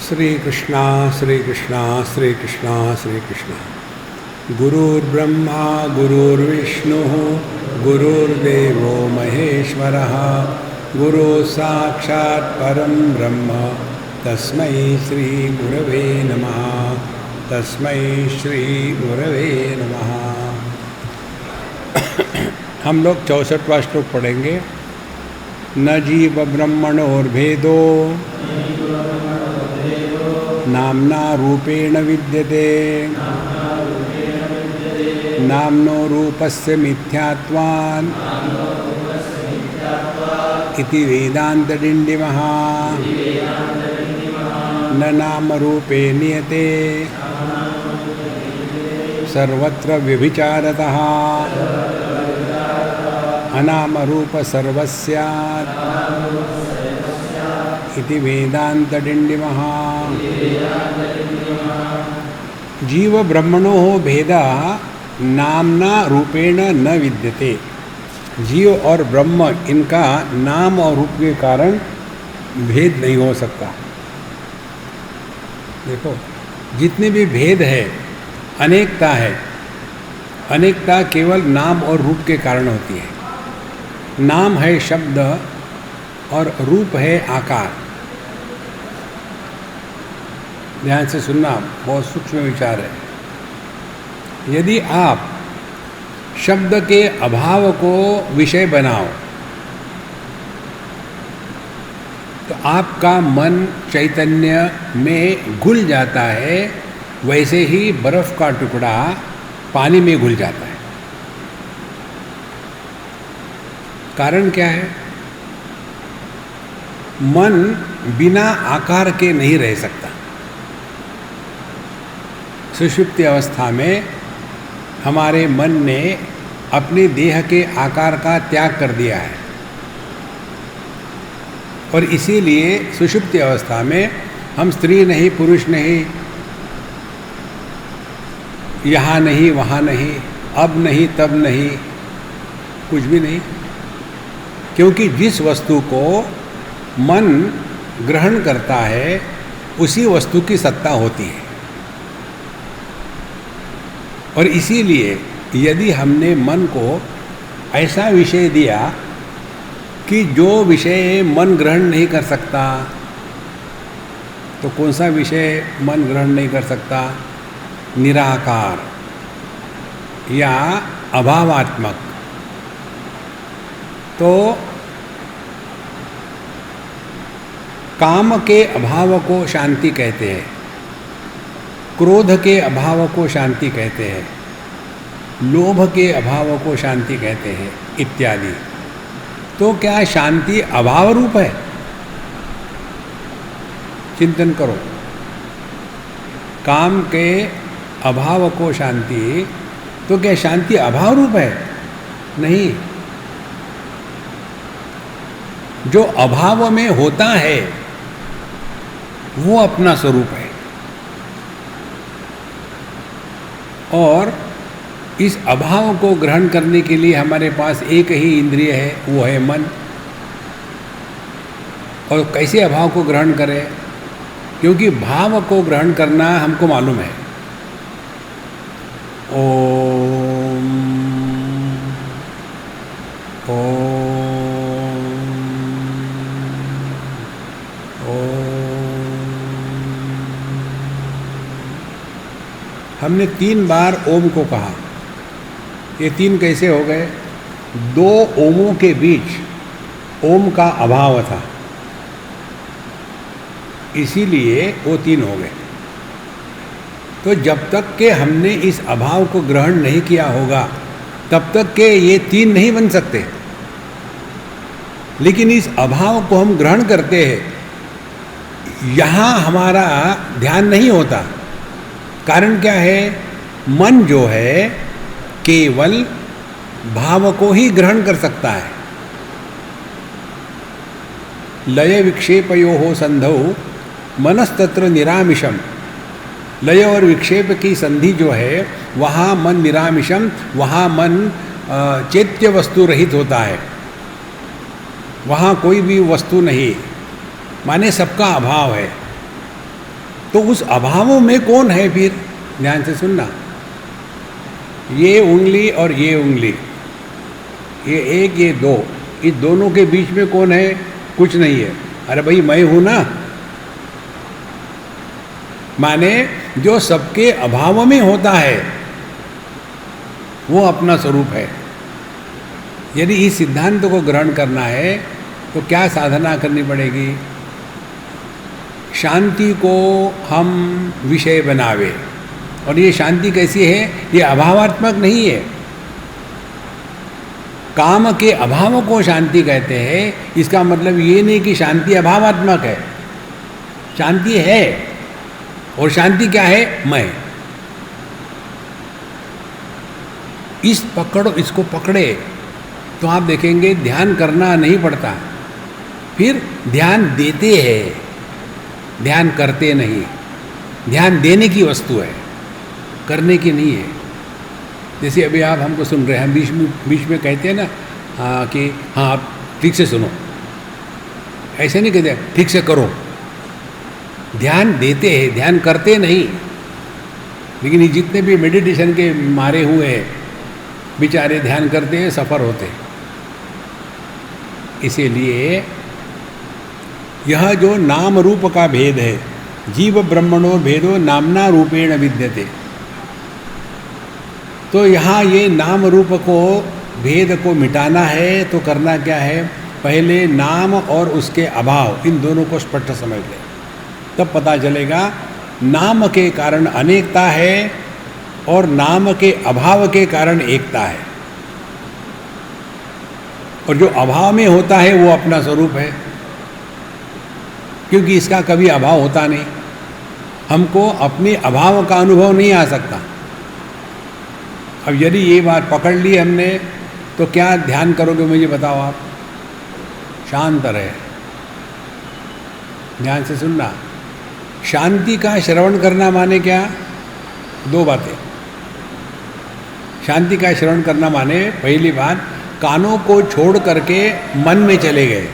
श्री कृष्णा श्री कृष्णा श्री कृष्णा श्री कृष्णा। गुरुर्ब्रह्मा गुरुर्विष्णुः गुरुर्देवो महेश्वरः गुरु साक्षात् परं ब्रह्म तस्मै श्री गुरवे नमः। तस्मै श्री गुरवे नमः। हम लोग 64वां श्लोक पढ़ेंगे। न जीव ब्रह्मणोर्भेदो नाम्ना रूपेण विद्यते नाम्नो रूपस्य मिथ्यात्वान् इति वेदान्तडिण्डिमः। न नाम रूपे नियते सर्वत्र व्यभिचारतः अनाम रूप सर्वस्यात् इति वेदान्तडिण्डिमः। जीव ब्रह्मणो भेदा नामना रूपेण न विद्यते। जीव और ब्रह्म इनका नाम और रूप के कारण भेद नहीं हो सकता। देखो, जितने भी भेद है, अनेकता है, अनेकता केवल नाम और रूप के कारण होती है। नाम है शब्द और रूप है आकार। ध्यान से सुनना, बहुत सूक्ष्म विचार है। यदि आप शब्द के अभाव को विषय बनाओ तो आपका मन चैतन्य में घुल जाता है, वैसे ही बर्फ का टुकड़ा पानी में घुल जाता है। कारण क्या है? मन बिना आकार के नहीं रह सकता। सुषुप्ति अवस्था में हमारे मन ने अपने देह के आकार का त्याग कर दिया है और इसीलिए सुषुप्ति अवस्था में हम स्त्री नहीं, पुरुष नहीं, यहाँ नहीं, वहाँ नहीं, अब नहीं, तब नहीं, कुछ भी नहीं। क्योंकि जिस वस्तु को मन ग्रहण करता है उसी वस्तु की सत्ता होती है। और इसीलिए यदि हमने मन को ऐसा विषय दिया कि जो विषय मन ग्रहण नहीं कर सकता, तो कौन सा विषय मन ग्रहण नहीं कर सकता? निराकार या अभावात्मक। तो काम के अभाव को शांति कहते हैं, क्रोध के अभाव को शांति कहते हैं, लोभ के अभाव को शांति कहते हैं, इत्यादि। तो क्या शांति अभाव रूप है? चिंतन करो। काम के अभाव को शांति, तो क्या शांति अभाव रूप है? नहीं। जो अभाव में होता है वो अपना स्वरूप है। और इस अभाव को ग्रहण करने के लिए हमारे पास एक ही इंद्रिय है, वो है मन। और कैसे अभाव को ग्रहण करें? क्योंकि भाव को ग्रहण करना हमको मालूम है। ओम ओम ओम। हमने 3 बार ओम को कहा। ये 3 कैसे हो गए? 2 ओमों के बीच ओम का अभाव था, इसीलिए वो 3 हो गए। तो जब तक के हमने इस अभाव को ग्रहण नहीं किया होगा तब तक के ये 3 नहीं बन सकते। लेकिन इस अभाव को हम ग्रहण करते हैं, यहाँ हमारा ध्यान नहीं होता। कारण क्या है? मन जो है केवल भाव को ही ग्रहण कर सकता है। लय विक्षेपयोः संधौ मनस्तत्र निरामिषम। लय और विक्षेप की संधि जो है वहाँ मन निरामिषम, वहाँ मन चैत्य वस्तु रहित होता है। वहाँ कोई भी वस्तु नहीं, माने सबका अभाव है। तो उस अभावों में कौन है फिर? ध्यान से सुनना, ये उंगली और ये उंगली, ये एक ये दो, इस दोनों के बीच में कौन है? कुछ नहीं है। अरे भाई मैं हूं ना, माने जो सबके अभाव में होता है वो अपना स्वरूप है। यदि इस सिद्धांत को ग्रहण करना है तो क्या साधना करनी पड़ेगी? शांति को हम विषय बनावे, और ये शांति कैसी है? ये अभावात्मक नहीं है। काम के अभाव को शांति कहते हैं, इसका मतलब ये नहीं कि शांति अभावात्मक है। शांति है, और शांति क्या है? मैं। इसको पकड़े तो आप देखेंगे ध्यान करना नहीं पड़ता। फिर ध्यान देते हैं, ध्यान करते नहीं। ध्यान देने की वस्तु है, करने की नहीं है। जैसे अभी आप हमको सुन रहे हैं, बीच में कहते हैं ना कि हाँ आप ठीक से सुनो, ऐसे नहीं कहते ठीक से करो। ध्यान देते हैं, ध्यान करते नहीं। लेकिन ये जितने भी मेडिटेशन के मारे हुए हैं बेचारे ध्यान करते हैं, सफर होते हैं। इसीलिए यह जो नाम रूप का भेद है, जीव ब्रह्मणो भेदो नामना रूपेण विद्यते, तो यहाँ ये नाम रूप को भेद को मिटाना है तो करना क्या है? पहले नाम और उसके अभाव, इन दोनों को स्पष्ट समझ ले, तब पता चलेगा नाम के कारण अनेकता है और नाम के अभाव के कारण एकता है। और जो अभाव में होता है वो अपना स्वरूप है, क्योंकि इसका कभी अभाव होता नहीं। हमको अपने अभाव का अनुभव नहीं आ सकता। अब यदि ये बात पकड़ ली हमने तो क्या ध्यान करोगे मुझे बताओ आप? शांत रहे, ध्यान से सुनना। शांति का श्रवण करना माने क्या? दो बातें। शांति का श्रवण करना माने पहली बात, कानों को छोड़ करके मन में चले गए।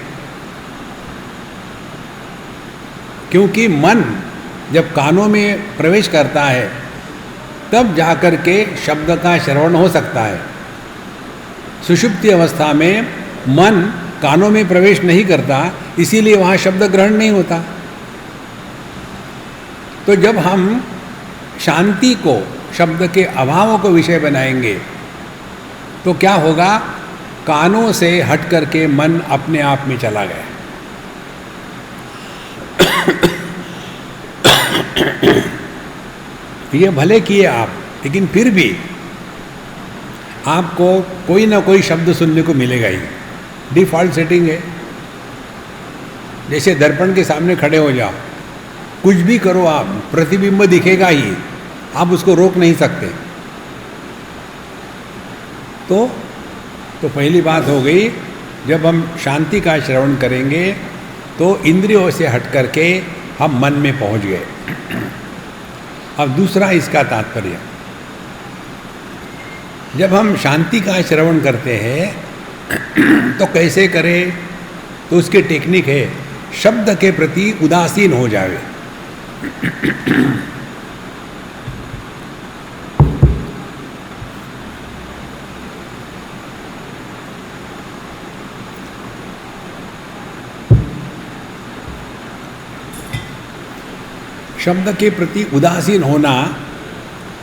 क्योंकि मन जब कानों में प्रवेश करता है तब जाकर के शब्द का श्रवण हो सकता है। सुषुप्ति अवस्था में मन कानों में प्रवेश नहीं करता, इसीलिए वहाँ शब्द ग्रहण नहीं होता। तो जब हम शांति को, शब्द के अभाव को विषय बनाएंगे तो क्या होगा? कानों से हट करके मन अपने आप में चला गया। ये भले किए आप, लेकिन फिर भी आपको कोई ना कोई शब्द सुनने को मिलेगा ही। डिफ़ॉल्ट सेटिंग है। जैसे दर्पण के सामने खड़े हो जाओ, कुछ भी करो आप, प्रतिबिंब दिखेगा ही, आप उसको रोक नहीं सकते। तो पहली बात हो गई, जब हम शांति का श्रवण करेंगे तो इंद्रियों से हट करके हम मन में पहुंच गए। अब दूसरा इसका तात्पर्य, जब हम शांति का श्रवण करते हैं तो कैसे करें? तो उसकी टेक्निक है, शब्द के प्रति उदासीन हो जावे। शब्द के प्रति उदासीन होना,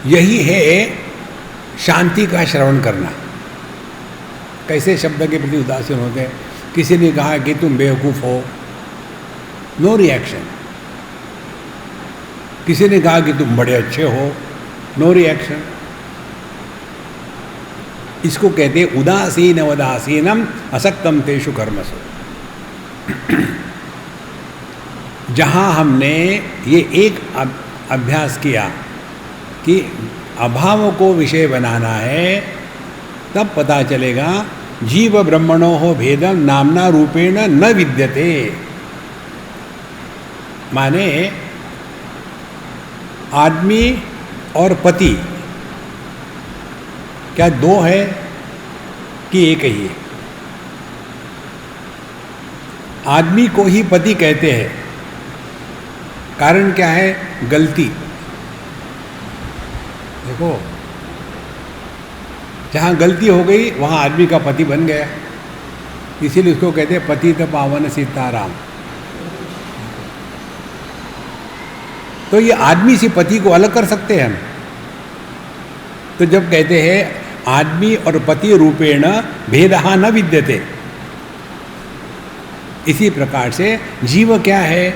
यही है शांति का श्रवण करना। कैसे शब्द के प्रति उदासीन होते हैं? किसी ने कहा कि तुम बेवकूफ़ हो, नो रिएक्शन। किसी ने कहा कि तुम बड़े अच्छे हो, नो रिएक्शन। इसको कहते हैं उदासीन वदासीनम असक्तम तेषु कर्मसु। जहाँ हमने ये एक अभ्यास किया कि अभाव को विषय बनाना है, तब पता चलेगा जीव ब्रह्मणो हो भेदम नामना रूपेण न विद्यते। माने आदमी और पति क्या दो है कि एक ही है? आदमी को ही पति कहते हैं, कारण क्या है? गलती। देखो, जहाँ गलती हो गई वहाँ आदमी का पति बन गया, इसीलिए उसको कहते हैं पतित पावन सीताराम। तो ये आदमी से पति को अलग कर सकते हैं हम। तो जब कहते हैं आदमी और पति रूपेण भेदः न विद्यते, इसी प्रकार से जीव क्या है?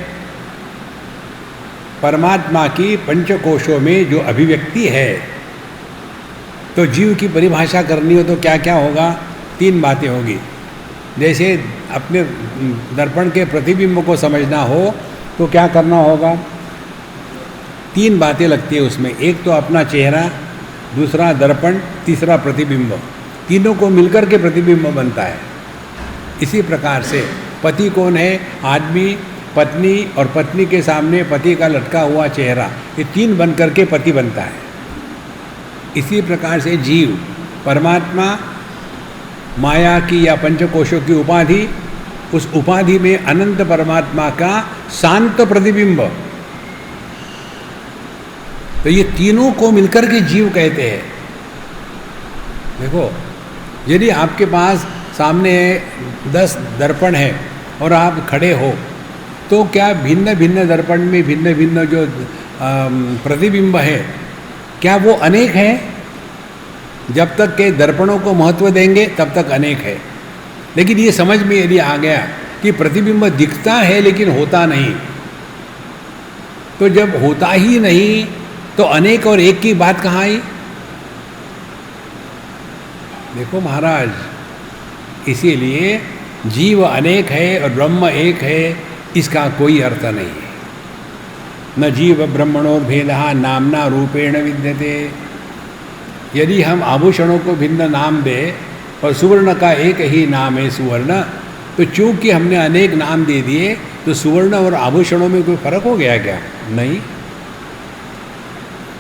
परमात्मा की पंचकोशों में जो अभिव्यक्ति है। तो जीव की परिभाषा करनी हो तो क्या क्या होगा? 3 बातें होगी। जैसे अपने दर्पण के प्रतिबिंब को समझना हो तो क्या करना होगा? 3 बातें लगती है उसमें। एक तो अपना चेहरा, दूसरा दर्पण, तीसरा प्रतिबिंब। तीनों को मिलकर के प्रतिबिंब बनता है। इसी प्रकार से पति कौन है? आदमी, पत्नी और पत्नी के सामने पति का लटका हुआ चेहरा, ये 3 बनकर के पति बनता है। इसी प्रकार से जीव, परमात्मा, माया की या पंचकोशों की उपाधि, उस उपाधि में अनंत परमात्मा का शांत प्रतिबिंब। तो ये तीनों को मिलकर के जीव कहते हैं। देखो, यदि आपके पास सामने 10 दर्पण है और आप खड़े हो, तो क्या भिन्न भिन्न दर्पण में भिन्न भिन्न जो प्रतिबिंब है, क्या वो अनेक है? जब तक के दर्पणों को महत्व देंगे तब तक अनेक है। लेकिन ये समझ में यदि आ गया कि प्रतिबिंब दिखता है लेकिन होता नहीं, तो जब होता ही नहीं तो अनेक और एक की बात कहाँ आई? देखो महाराज, इसीलिए जीव अनेक है और ब्रह्म एक है, इसका कोई अर्थ नहीं है। न जीव ब्रह्मणोर भेदः नामना रूपेण विद्यते। यदि हम आभूषणों को भिन्न नाम दे और सुवर्ण का एक ही नाम है सुवर्ण, तो चूंकि हमने अनेक नाम दे दिए तो सुवर्ण और आभूषणों में कोई फर्क हो गया क्या? नहीं।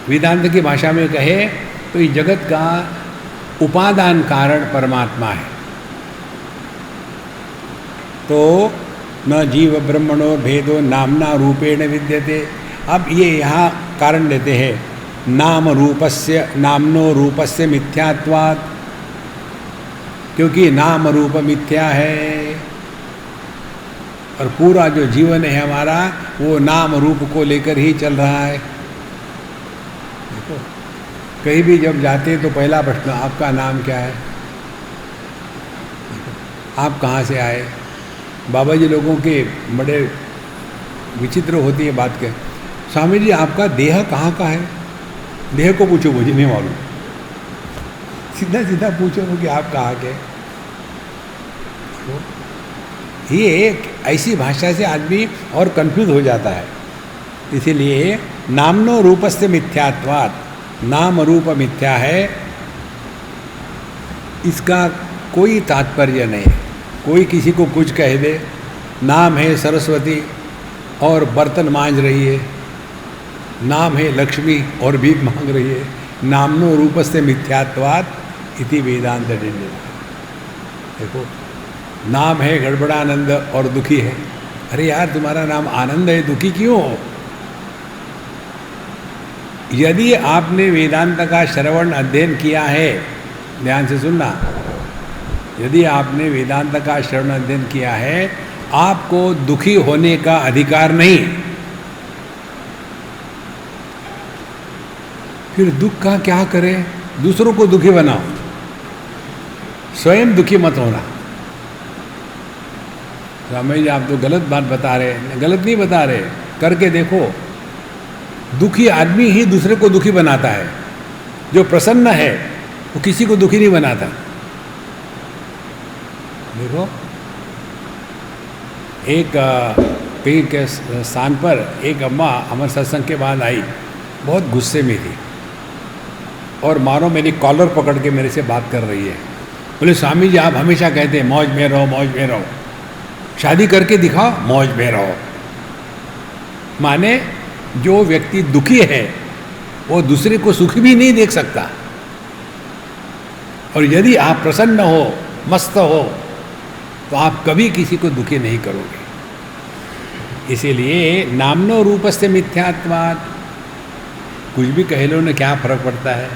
वेदांत की भाषा में कहे तो इस जगत का उपादान कारण परमात्मा है। तो न जीव ब्रह्मणो भेदो नामना रूपेण विद्यते। अब ये यहाँ कारण देते हैं, नाम रूपस्य नामनो रूपस्य मिथ्यात्वात्, क्योंकि नाम रूप मिथ्या है और पूरा जो जीवन है हमारा वो नाम रूप को लेकर ही चल रहा है। देखो, कहीं भी जब जाते तो पहला प्रश्न, आपका नाम क्या है? आप कहाँ से आए? बाबा जी लोगों के बड़े विचित्र होती है बात के, स्वामी जी आपका देह कहाँ का है? देह को पूछो, मुझे नहीं मालूम। सीधा सीधा पूछो कि आप कहाँ के। ये एक ऐसी भाषा से आदमी और कंफ्यूज हो जाता है। इसीलिए नामनो रूपस्य मिथ्यात्वात्, नाम रूप मिथ्या है, इसका कोई तात्पर्य नहीं है। कोई किसी को कुछ कह दे, नाम है सरस्वती और बर्तन मांज रही है, नाम है लक्ष्मी और भीख मांग रही है, नामनो रूपस्य मिथ्यात्वात् इति वेदांत निर्णय। देखो, नाम है गड़बड़ानंद और दुखी है। अरे यार, तुम्हारा नाम आनंद है, दुखी क्यों हो? यदि आपने वेदांत का श्रवण अध्ययन किया है, ध्यान से सुनना, यदि आपने वेदांत का श्रवण अध्ययन किया है, आपको दुखी होने का अधिकार नहीं। फिर दुख का क्या करें? दूसरों को दुखी बनाओ, स्वयं दुखी मत होना। स्वामी जी आप तो गलत बात बता रहे हैं। गलत नहीं बता रहे, करके देखो। दुखी आदमी ही दूसरे को दुखी बनाता है। जो प्रसन्न है वो किसी को दुखी नहीं बनाता। देखो, एक कहीं के स्थान पर एक अम्मा हमारे सत्संग के बाद आई, बहुत गुस्से में थी और मानो मेरी कॉलर पकड़ के मेरे से बात कर रही है। बोले स्वामी जी आप हमेशा कहते हैं मौज में रहो, मौज में रहो, शादी करके दिखाओ, मौज में रहो। माने जो व्यक्ति दुखी है वो दूसरे को सुखी भी नहीं देख सकता। और यदि आप प्रसन्न हो, मस्त हो, तो आप कभी किसी को दुखी नहीं करोगे। इसीलिए नामनो रूपस्य मिथ्यात्वात्, कुछ भी कह लो ना, क्या फर्क पड़ता है।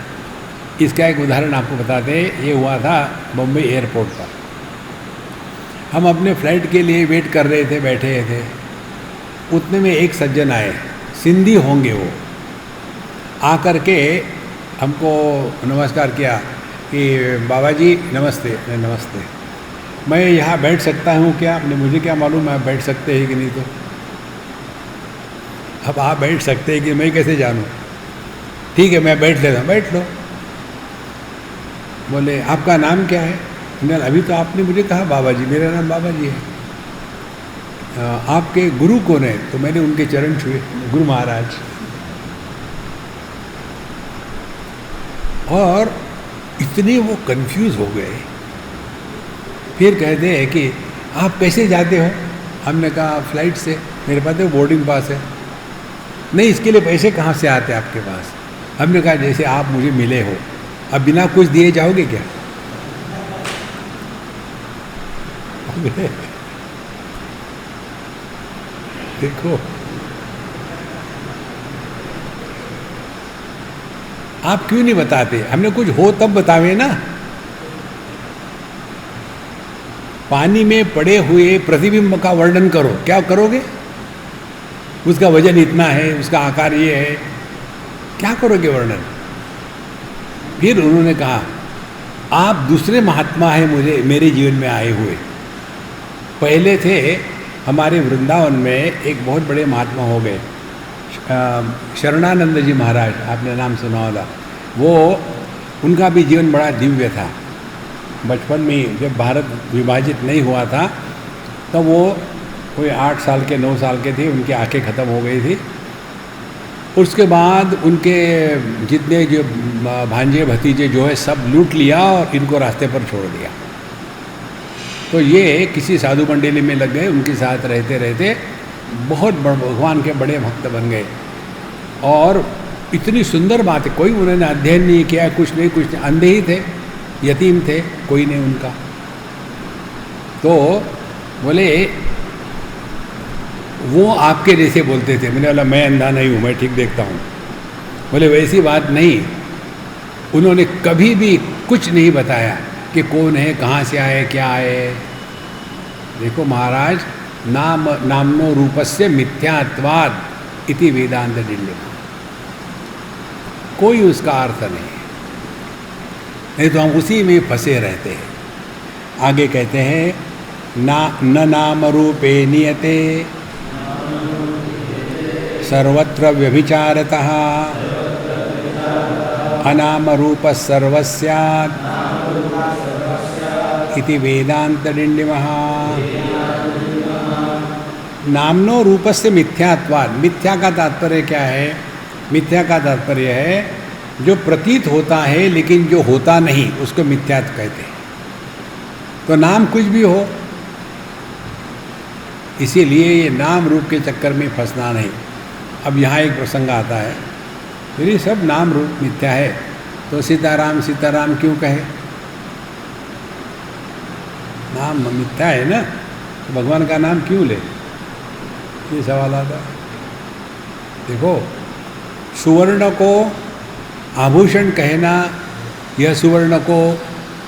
इसका एक उदाहरण आपको बताते हैं। ये हुआ था बम्बई एयरपोर्ट पर। हम अपने फ्लाइट के लिए वेट कर रहे थे, बैठे थे। उतने में एक सज्जन आए, सिंधी होंगे वो, आकर के हमको नमस्कार किया कि बाबा जी नमस्ते। नमस्ते, मैं यहाँ बैठ सकता हूँ क्या? आपने, मुझे क्या मालूम आप बैठ सकते हैं कि नहीं। तो अब आप बैठ सकते हैं कि मैं कैसे जानूँ? ठीक है, मैं बैठ लेता हूँ। बैठ लो। बोले आपका नाम क्या है? अभी तो आपने मुझे कहा बाबा जी। मेरा नाम बाबा जी है। आपके गुरु कौन है? तो मैंने उनके चरण छुए, गुरु महाराज। और इतने वो कंफ्यूज हो गए। फिर कहते हैं कि आप कैसे जाते हो? हमने कहा फ्लाइट से, मेरे पास तो बोर्डिंग पास है। नहीं, इसके लिए पैसे कहाँ से आते आपके पास? हमने कहा जैसे आप मुझे मिले हो, अब बिना कुछ दिए जाओगे क्या? देखो, आप क्यों नहीं बताते? हमने कुछ हो तब बतावे ना। पानी में पड़े हुए प्रतिबिंब का वर्णन करो, क्या करोगे? उसका वजन इतना है, उसका आकार ये है, क्या करोगे वर्णन? फिर उन्होंने कहा आप दूसरे महात्मा हैं मुझे मेरे जीवन में आए हुए। पहले थे हमारे वृंदावन में एक बहुत बड़े महात्मा हो गए, शरणानंद जी महाराज, आपने नाम सुना होगा। वो, उनका भी जीवन बड़ा दिव्य था। बचपन में जब भारत विभाजित नहीं हुआ था तो वो कोई 8 साल के 9 साल के थे, उनकी आंखें ख़त्म हो गई थी। उसके बाद उनके जितने जो भांजे भतीजे जो है सब लूट लिया और इनको रास्ते पर छोड़ दिया। तो ये किसी साधु मंडली में लग गए, उनके साथ रहते रहते बहुत भगवान के बड़े भक्त बन गए। और इतनी सुंदर बात है, कोई उन्होंने अध्ययन नहीं किया, कुछ नहीं, अंधे ही थे, यतीम थे, कोई नहीं उनका। तो बोले वो आपके जैसे बोलते थे। मैंने बोला मैं अंधा नहीं हूँ, मैं ठीक देखता हूँ। बोले वैसी बात नहीं, उन्होंने कभी भी कुछ नहीं बताया कि कौन है, कहाँ से आए, क्या आए। देखो महाराज, नामनो रूपस्य मिथ्यात्वात् इति वेदांत डिंडे, कोई उसका अर्थ नहीं तो हम उसी में फंसे रहते हैं। आगे कहते हैं न नाम रूपे नियते सर्वत्र व्यभिचारतः अनाम रूप सर्वस्यात् इति वेदांत डिंडिमः। नामनो रूपस्य मिथ्यात्वात्, मिथ्या का तात्पर्य क्या है? मिथ्या का तात्पर्य है जो प्रतीत होता है लेकिन जो होता नहीं, उसको मिथ्यात्व कहते हैं। तो नाम कुछ भी हो, इसीलिए ये नाम रूप के चक्कर में फंसना नहीं। अब यहाँ एक प्रसंग आता है, फिर सब नाम रूप मिथ्या है तो सीताराम सीताराम क्यों कहे? नाम मिथ्या है ना, तो भगवान का नाम क्यों ले? ये सवाल आता है। देखो, सुवर्ण को आभूषण कहना, यह सुवर्ण को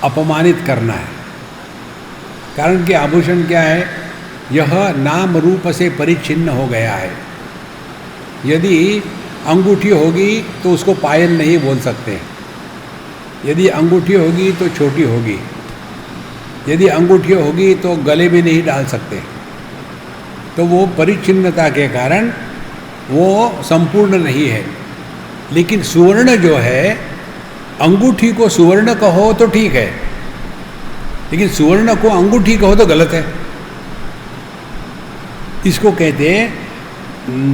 अपमानित करना है। कारण कि आभूषण क्या है? यह नाम रूप से परिच्छिन्न हो गया है। यदि अंगूठी होगी तो उसको पायल नहीं बोल सकते, यदि अंगूठी होगी तो छोटी होगी, यदि अंगूठी होगी तो गले में नहीं डाल सकते। तो वो परिच्छिन्नता के कारण वो संपूर्ण नहीं है। लेकिन सुवर्ण जो है, अंगूठी को सुवर्ण कहो तो ठीक है, लेकिन सुवर्ण को अंगूठी कहो तो गलत है। इसको कहते हैं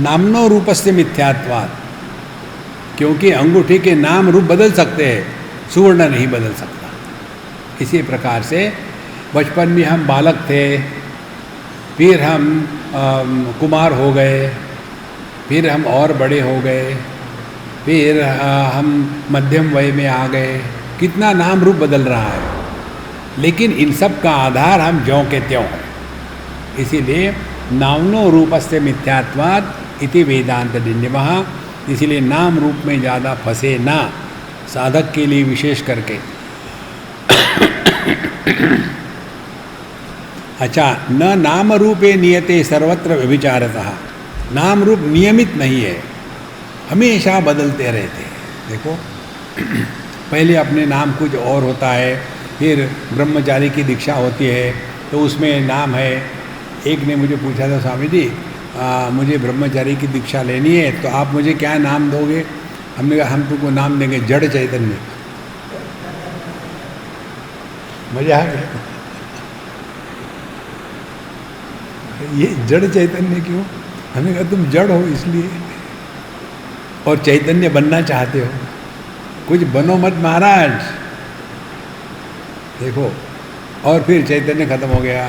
नामनो रूपस्य मिथ्यात्वात्, क्योंकि अंगूठी के नाम रूप बदल सकते हैं, सुवर्ण नहीं बदल सकता। इसी प्रकार से बचपन में हम बालक थे, फिर हम कुमार हो गए, फिर हम और बड़े हो गए, फिर हम मध्यम वय में आ गए। कितना नाम रूप बदल रहा है, लेकिन इन सब का आधार हम ज्यों के त्यों हैं। इसीलिए नामनो रूपस्य मिथ्यात्वाद इति वेदांत डिण्डिमः। इसीलिए नाम रूप में ज़्यादा फंसे ना, साधक के लिए विशेष करके। अच्छा, न नाम रूपे नियते सर्वत्र व्यभिचारतः। नाम रूप नियमित नहीं है, हमेशा बदलते रहते हैं। देखो, पहले अपने नाम कुछ और होता है, फिर ब्रह्मचारी की दीक्षा होती है तो उसमें नाम है। एक ने मुझे पूछा था, स्वामी जी मुझे ब्रह्मचारी की दीक्षा लेनी है तो आप मुझे क्या नाम दोगे? हमने कहा हम तुमको नाम देंगे जड़ चैतन्य। मजा आ गया। ये जड़ चैतन्य क्यों? हमने कहा तुम जड़ हो इसलिए, और चैतन्य बनना चाहते हो, कुछ बनो मत महाराज। देखो, और फिर चैतन्य खत्म हो गया,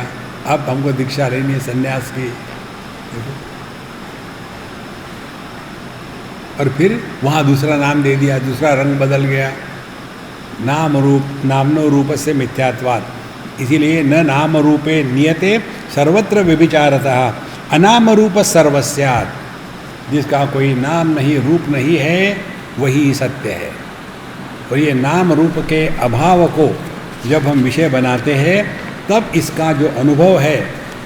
अब हमको दीक्षा लेनी है सन्यास की। देखो, और फिर वहाँ दूसरा नाम दे दिया, दूसरा रंग बदल गया। नाम रूप नामनो रूपस्य मिथ्यात्वाद, इसीलिए न नाम रूपे नियते सर्वत्र व्यभिचारतः अनाम रूप सर्वस्यात्। जिसका कोई नाम नहीं, रूप नहीं है, वही सत्य है। और ये नाम रूप के अभाव को जब हम विषय बनाते हैं तब इसका जो अनुभव है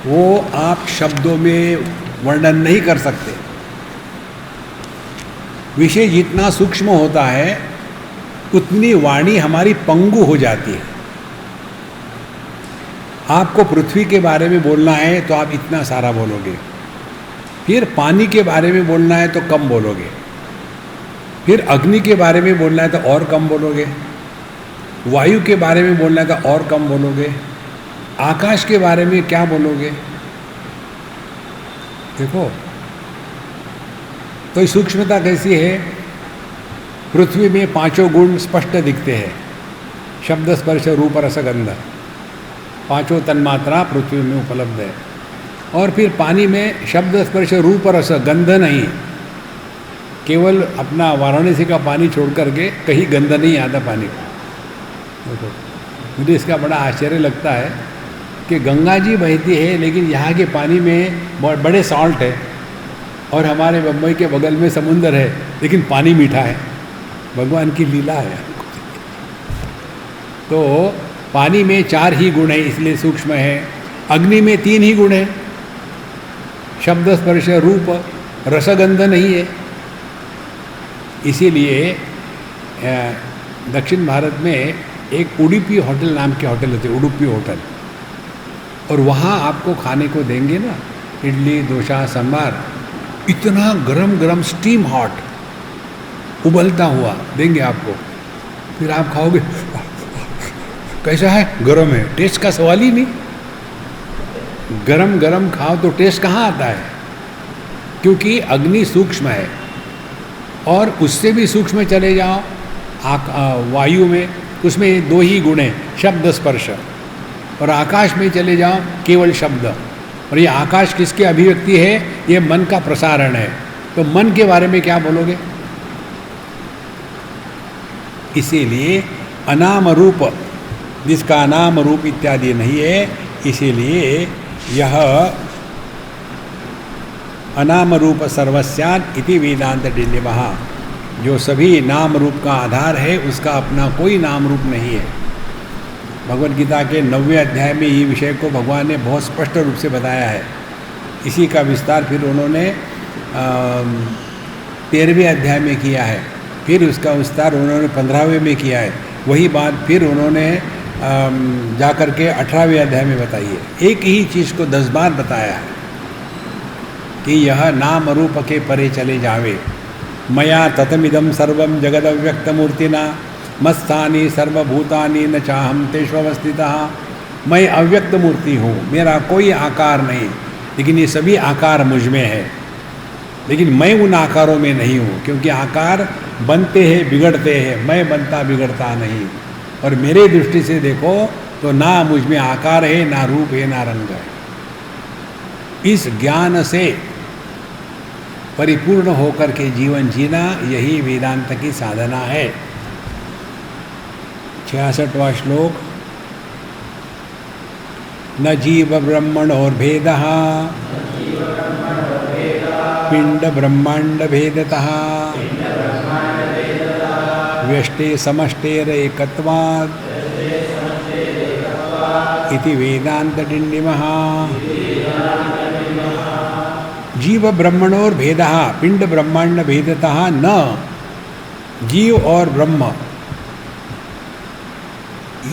वो आप शब्दों में वर्णन नहीं कर सकते। विषय जितना सूक्ष्म होता है उतनी वाणी हमारी पंगु हो जाती है। आपको पृथ्वी के बारे में बोलना है तो आप इतना सारा बोलोगे, फिर पानी के बारे में बोलना है तो कम बोलोगे, फिर अग्नि के बारे में बोलना है तो और कम बोलोगे, वायु के बारे में बोलना है तो और कम बोलोगे, आकाश के बारे में क्या बोलोगे? देखो तो सूक्ष्मता कैसी है। पृथ्वी में पांचों गुण स्पष्ट दिखते हैं, शब्द स्पर्श रूप रस गंध, पांचों तन्मात्रा पृथ्वी में उपलब्ध है। और फिर पानी में शब्द स्पर्श रूप रस गंध नहीं, केवल अपना वाराणसी का पानी छोड़ करके कहीं गंध नहीं आता पानी का। देखो, मुझे इसका बड़ा आश्चर्य लगता है कि गंगा जी बहती है लेकिन यहाँ के पानी में बहुत बड़े सॉल्ट है, और हमारे बम्बई के बगल में समुंदर है लेकिन पानी मीठा है। भगवान की लीला है। तो पानी में 4 ही गुण है इसलिए सूक्ष्म है, अग्नि में 3 ही गुण है, शब्द स्पर्श रूप रसगंध नहीं है। इसीलिए दक्षिण भारत में एक उडुपी होटल नाम के होटल होते, उडुपी होटल, और वहाँ आपको खाने को देंगे ना इडली डोसा सांभर, इतना गरम गरम स्टीम हॉट उबलता हुआ देंगे आपको। फिर आप खाओगे, कैसा है? गरम है, टेस्ट का सवाल ही नहीं। गरम गरम खाओ तो टेस्ट कहाँ आता है? क्योंकि अग्नि सूक्ष्म है, और उससे भी सूक्ष्म चले जाओ वायु में, उसमें 2 ही गुण हैं, शब्द स्पर्श, और आकाश में चले जाओ केवल शब्द। और ये आकाश किसकी अभिव्यक्ति है? ये मन का प्रसारण है। तो मन के बारे में क्या बोलोगे? इसीलिए अनाम रूप, जिसका नाम रूप इत्यादि नहीं है, इसीलिए यह अनाम रूप सर्वस्यात् इति वेदांत डिण्डिमः। जो सभी नाम रूप का आधार है उसका अपना कोई नाम रूप नहीं है। भगवद गीता के 9वें अध्याय में ये विषय को भगवान ने बहुत स्पष्ट रूप से बताया है। इसी का विस्तार फिर उन्होंने 13वें अध्याय में किया है, फिर उसका विस्तार उन्होंने 15वें में किया है। वही बात फिर उन्होंने जा कर के 18वें अध्याय में बताई है। एक ही चीज़ को 10 बार बताया है कि यह नाम रूप के परे चले जावे। मया ततमिदं सर्वं जगदव्यक्तमूर्तिना मत्स्थानि सर्वभूतानि न चाहम तेष्वस्थितः। मैं अव्यक्त मूर्ति हूँ, मेरा कोई आकार नहीं, लेकिन ये सभी आकार मुझ में है। लेकिन मैं उन आकारों में नहीं हूँ, क्योंकि आकार बनते हैं बिगड़ते हैं, मैं बनता बिगड़ता नहीं। और मेरे दृष्टि से देखो तो ना मुझ में आकार है, ना रूप है, ना रंग है। इस ज्ञान से परिपूर्ण होकर के जीवन जीना, यही वेदांत की साधना है। 66वां श्लोक। न जीव ब्रह्मणोर्भेदः पिंड ब्रह्मांड भेदतः व्यष्टे समष्टेर एकत्वात् इति वेदांत डिंडिमः। जीव ब्रह्मणोर भेदः पिंड ब्रह्मांड भेदतः न, जीव और ब्रह्म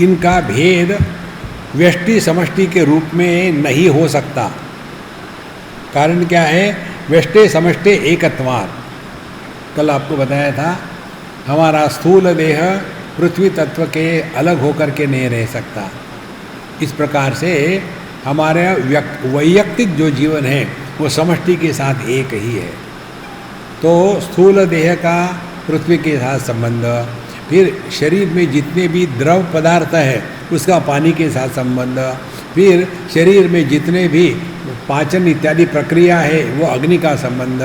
इनका भेद व्यष्टि समष्टि के रूप में नहीं हो सकता। कारण क्या है? व्यष्टे समष्टे एकत्वात्। कल आपको बताया था हमारा स्थूल देह पृथ्वी तत्व के अलग होकर के नहीं रह सकता। इस प्रकार से हमारा वैयक्तिक जो जीवन है वो समष्टि के साथ एक ही है। तो स्थूल देह का पृथ्वी के साथ संबंध, फिर शरीर में जितने भी द्रव पदार्थ है उसका पानी के साथ संबंध, फिर शरीर में जितने भी पाचन इत्यादि प्रक्रिया है वो अग्नि का संबंध,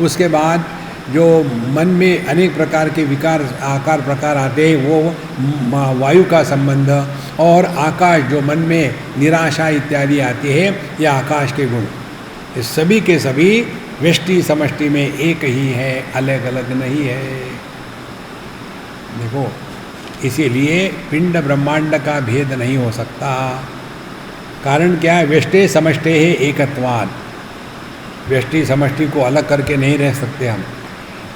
उसके बाद जो मन में अनेक प्रकार के विकार आकार प्रकार आते हैं वो वायु का संबंध, और आकाश जो मन में निराशा इत्यादि आती है ये आकाश के गुण, ये सभी के सभी व्यष्टि समष्टि में एक ही है, अलग अलग नहीं है। देखो, इसीलिए पिंड ब्रह्मांड का भेद नहीं हो सकता। कारण क्या है? व्यष्टे समष्टे है एकत्वाद। व्यष्टि समष्टि को अलग करके नहीं रह सकते हम।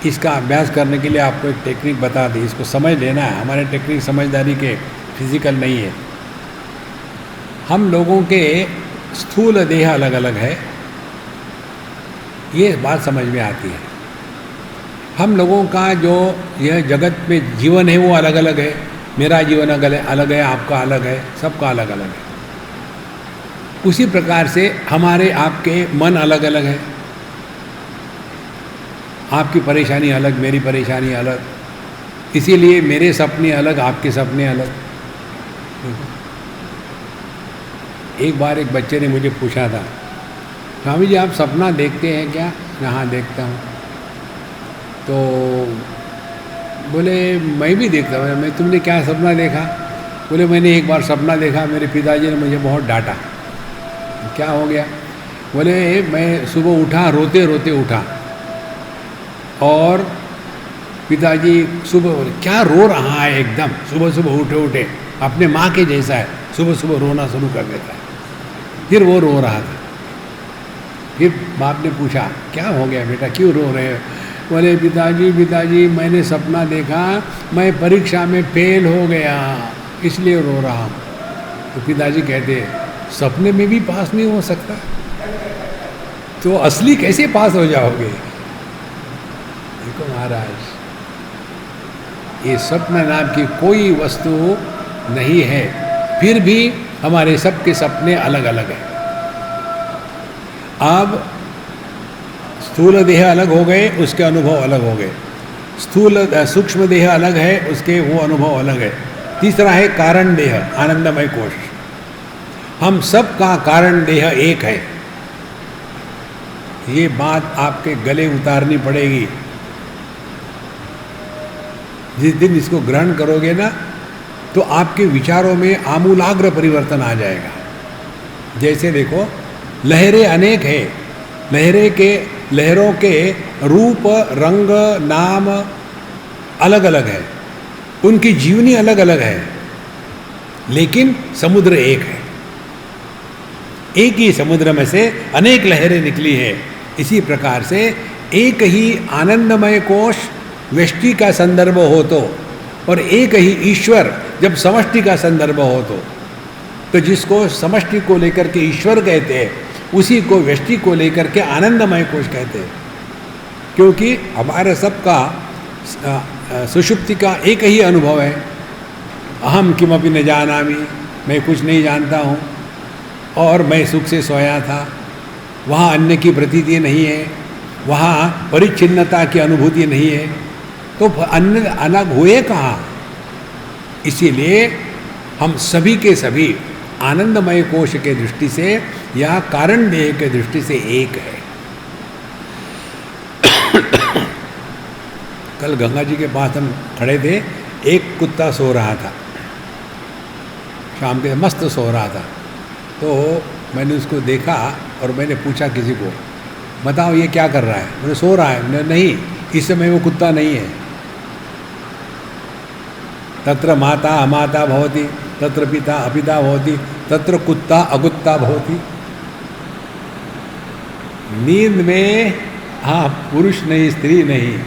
इसका अभ्यास करने के लिए आपको एक टेक्निक बता दी, इसको समझ लेना है। हमारे टेक्निक समझदारी के फिजिकल नहीं है। हम लोगों के स्थूल देह अलग अलग है, ये बात समझ में आती है। हम लोगों का जो यह जगत में जीवन है वो अलग अलग है। मेरा जीवन अलग है, आपका अलग है, सबका अलग अलग है। उसी प्रकार से हमारे आपके मन अलग अलग है। आपकी परेशानी अलग, मेरी परेशानी अलग, इसीलिए मेरे सपने अलग, आपके सपने अलग। एक बार एक बच्चे ने मुझे पूछा था, स्वामी जी आप सपना देखते हैं क्या? हाँ देखता हूँ। तो बोले मैं भी देखता हूँ। मैं तुमने क्या सपना देखा? बोले मैंने एक बार सपना देखा, मेरे पिताजी ने मुझे बहुत डांटा। क्या हो गया? बोले मैं सुबह उठा, रोते रोते उठा, और पिताजी सुबह बोले क्या रो रहा है? एकदम सुबह सुबह उठे उठे अपने माँ के जैसा है, सुबह सुबह रोना शुरू कर देता है। फिर वो रो रहा था। फिर बाप ने पूछा क्या हो गया बेटा, क्यों रो रहे हो? बोले पिताजी मैंने सपना देखा, मैं परीक्षा में फेल हो गया, इसलिए रो रहा हूँ। तो पिताजी कहते सपने में भी पास नहीं हो सकता, तो असली कैसे पास हो जाओगे? देखो महाराज, ये स्वप्न नाम की कोई वस्तु नहीं है, फिर भी हमारे सबके सपने अलग अलग हैं। अब स्थूल देह अलग हो गए, उसके अनुभव अलग हो गए। सूक्ष्म देह अलग है, उसके वो अनुभव अलग है। तीसरा है कारण देह, आनंदमय कोश। हम सब का कारण देह एक है। ये बात आपके गले उतारनी पड़ेगी। जिस दिन इसको ग्रहण करोगे ना, तो आपके विचारों में आमूलाग्र परिवर्तन आ जाएगा। जैसे देखो, लहरें अनेक है, लहरों के रूप, रंग, नाम अलग अलग है, उनकी जीवनी अलग अलग है, लेकिन समुद्र एक है। एक ही समुद्र में से अनेक लहरें निकली है। इसी प्रकार से एक ही आनंदमय कोश व्यष्टि का संदर्भ हो और एक ही ईश्वर जब समष्टि का संदर्भ हो तो जिसको समष्टि को लेकर के ईश्वर कहते हैं, उसी को व्यष्टि को लेकर के आनंदमय कोश कहते हैं। क्योंकि हमारे सबका सुषुप्ति का एक ही अनुभव है, अहम किमपि न जानामि, मैं कुछ नहीं जानता हूँ, और मैं सुख से सोया था। वहाँ अन्य की प्रतीति नहीं है, वहाँ परिच्छिन्नता की अनुभूति नहीं है, तो अन्य अलग हुए कहाँ? इसीलिए हम सभी के सभी आनंदमय कोश के दृष्टि से या कारण देह के दृष्टि से एक है। कल गंगा जी के पास हम खड़े थे, एक कुत्ता सो रहा था, शाम के मस्त सो रहा था। तो मैंने उसको देखा और मैंने पूछा किसी को, बताओ ये क्या कर रहा है? बोले सो रहा है। बोले नहीं, इस समय वो कुत्ता नहीं है। तत्र माता अमाता भवति, तत्र पिता अपिता भवति, तत्र कुत्ता अकुत्ता भवति। नींद में हाँ, पुरुष नहीं, स्त्री नहीं,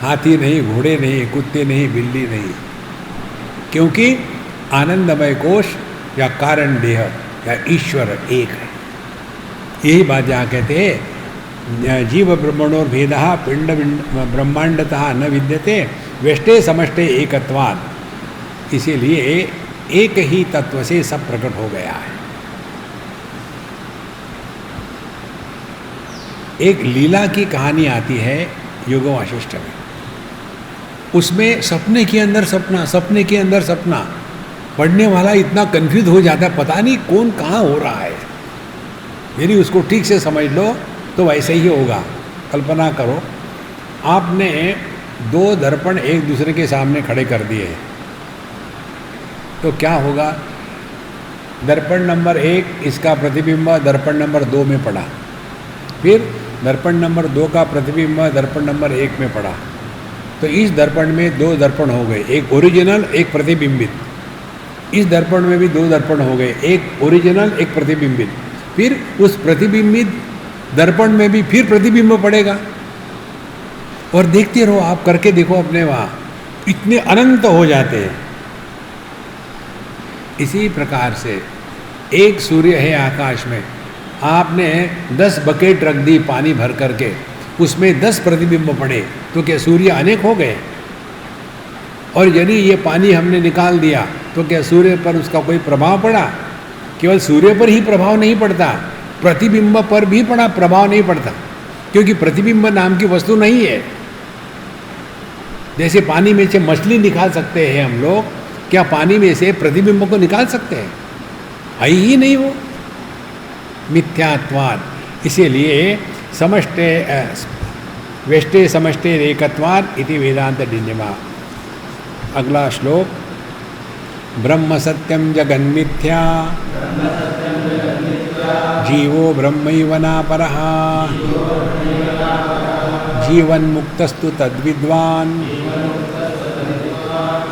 हाथी नहीं, घोड़े नहीं, कुत्ते नहीं, बिल्ली नहीं, क्योंकि आनंदमय कोश या कारण देह या ईश्वर एक है। यही बात जहाँ कहते हैं जीव ब्रह्मणोर भेद पिंड ब्रह्मांडतः न विद्यते व्यष्टे समष्टे एकत्वात्। इसीलिए एक ही तत्व से सब प्रकट हो गया है। एक लीला की कहानी आती है योग वाशिष्ठ में। उसमें सपने के अंदर सपना, सपने के अंदर सपना, पढ़ने वाला इतना कंफ्यूज हो जाता है, पता नहीं कौन कहाँ हो रहा है। यदि उसको ठीक से समझ लो तो वैसे ही होगा। कल्पना करो आपने दो दर्पण एक दूसरे के सामने खड़े कर दिए हैं, तो क्या होगा? दर्पण नंबर 1 इसका प्रतिबिंब दर्पण नंबर 2 में पड़ा, फिर दर्पण नंबर 2 का प्रतिबिंब दर्पण नंबर 1 में पड़ा। तो इस दर्पण में 2 दर्पण हो गए, एक ओरिजिनल एक प्रतिबिंबित। इस दर्पण में भी 2 दर्पण हो गए, एक ओरिजिनल एक प्रतिबिंबित। फिर उस प्रतिबिंबित दर्पण में भी फिर प्रतिबिंब पड़ेगा। और देखते रहो, आप करके देखो अपने वहाँ, इतने अनंत हो जाते हैं। इसी प्रकार से एक सूर्य है आकाश में, आपने 10 बकेट रख दी पानी भर करके, उसमें 10 प्रतिबिंब पड़े, तो क्या सूर्य अनेक हो गए? और यदि ये पानी हमने निकाल दिया तो क्या सूर्य पर उसका कोई प्रभाव पड़ा? केवल सूर्य पर ही प्रभाव नहीं पड़ता, प्रतिबिंब पर भी पड़ा प्रभाव नहीं पड़ता, क्योंकि प्रतिबिंब नाम की वस्तु नहीं है। जैसे पानी में से मछली निकाल सकते हैं हम लोग, क्या पानी में से प्रतिबिंब को निकाल सकते हैं? है ही नहीं वो, मिथ्यात्वाद। इसीलिए समष्टे वेष्टे समष्टे एकत्वाद इति वेदांत डिंडिमा। अगला श्लोक, ब्रह्म सत्यम जगन्मिथ्या जीवो ब्रह्मैव नापरः जीवन मुक्तस्तु तद्विद्वान्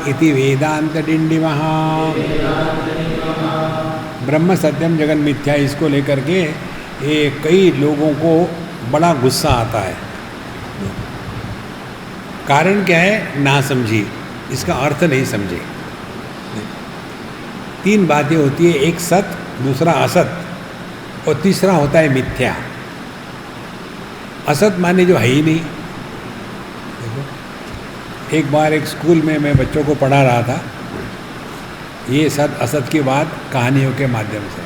इति वेदांत डिंडिमः। ब्रह्म सत्यम जगन मिथ्या, इसको लेकर के ये कई लोगों को बड़ा गुस्सा आता है। कारण क्या है? ना समझी, इसका अर्थ नहीं समझे। 3 बातें होती है, एक सत, दूसरा असत और तीसरा होता है मिथ्या। असत माने जो है ही नहीं। देखो, एक बार एक स्कूल में मैं बच्चों को पढ़ा रहा था, ये सत असत की बात कहानियों के माध्यम से।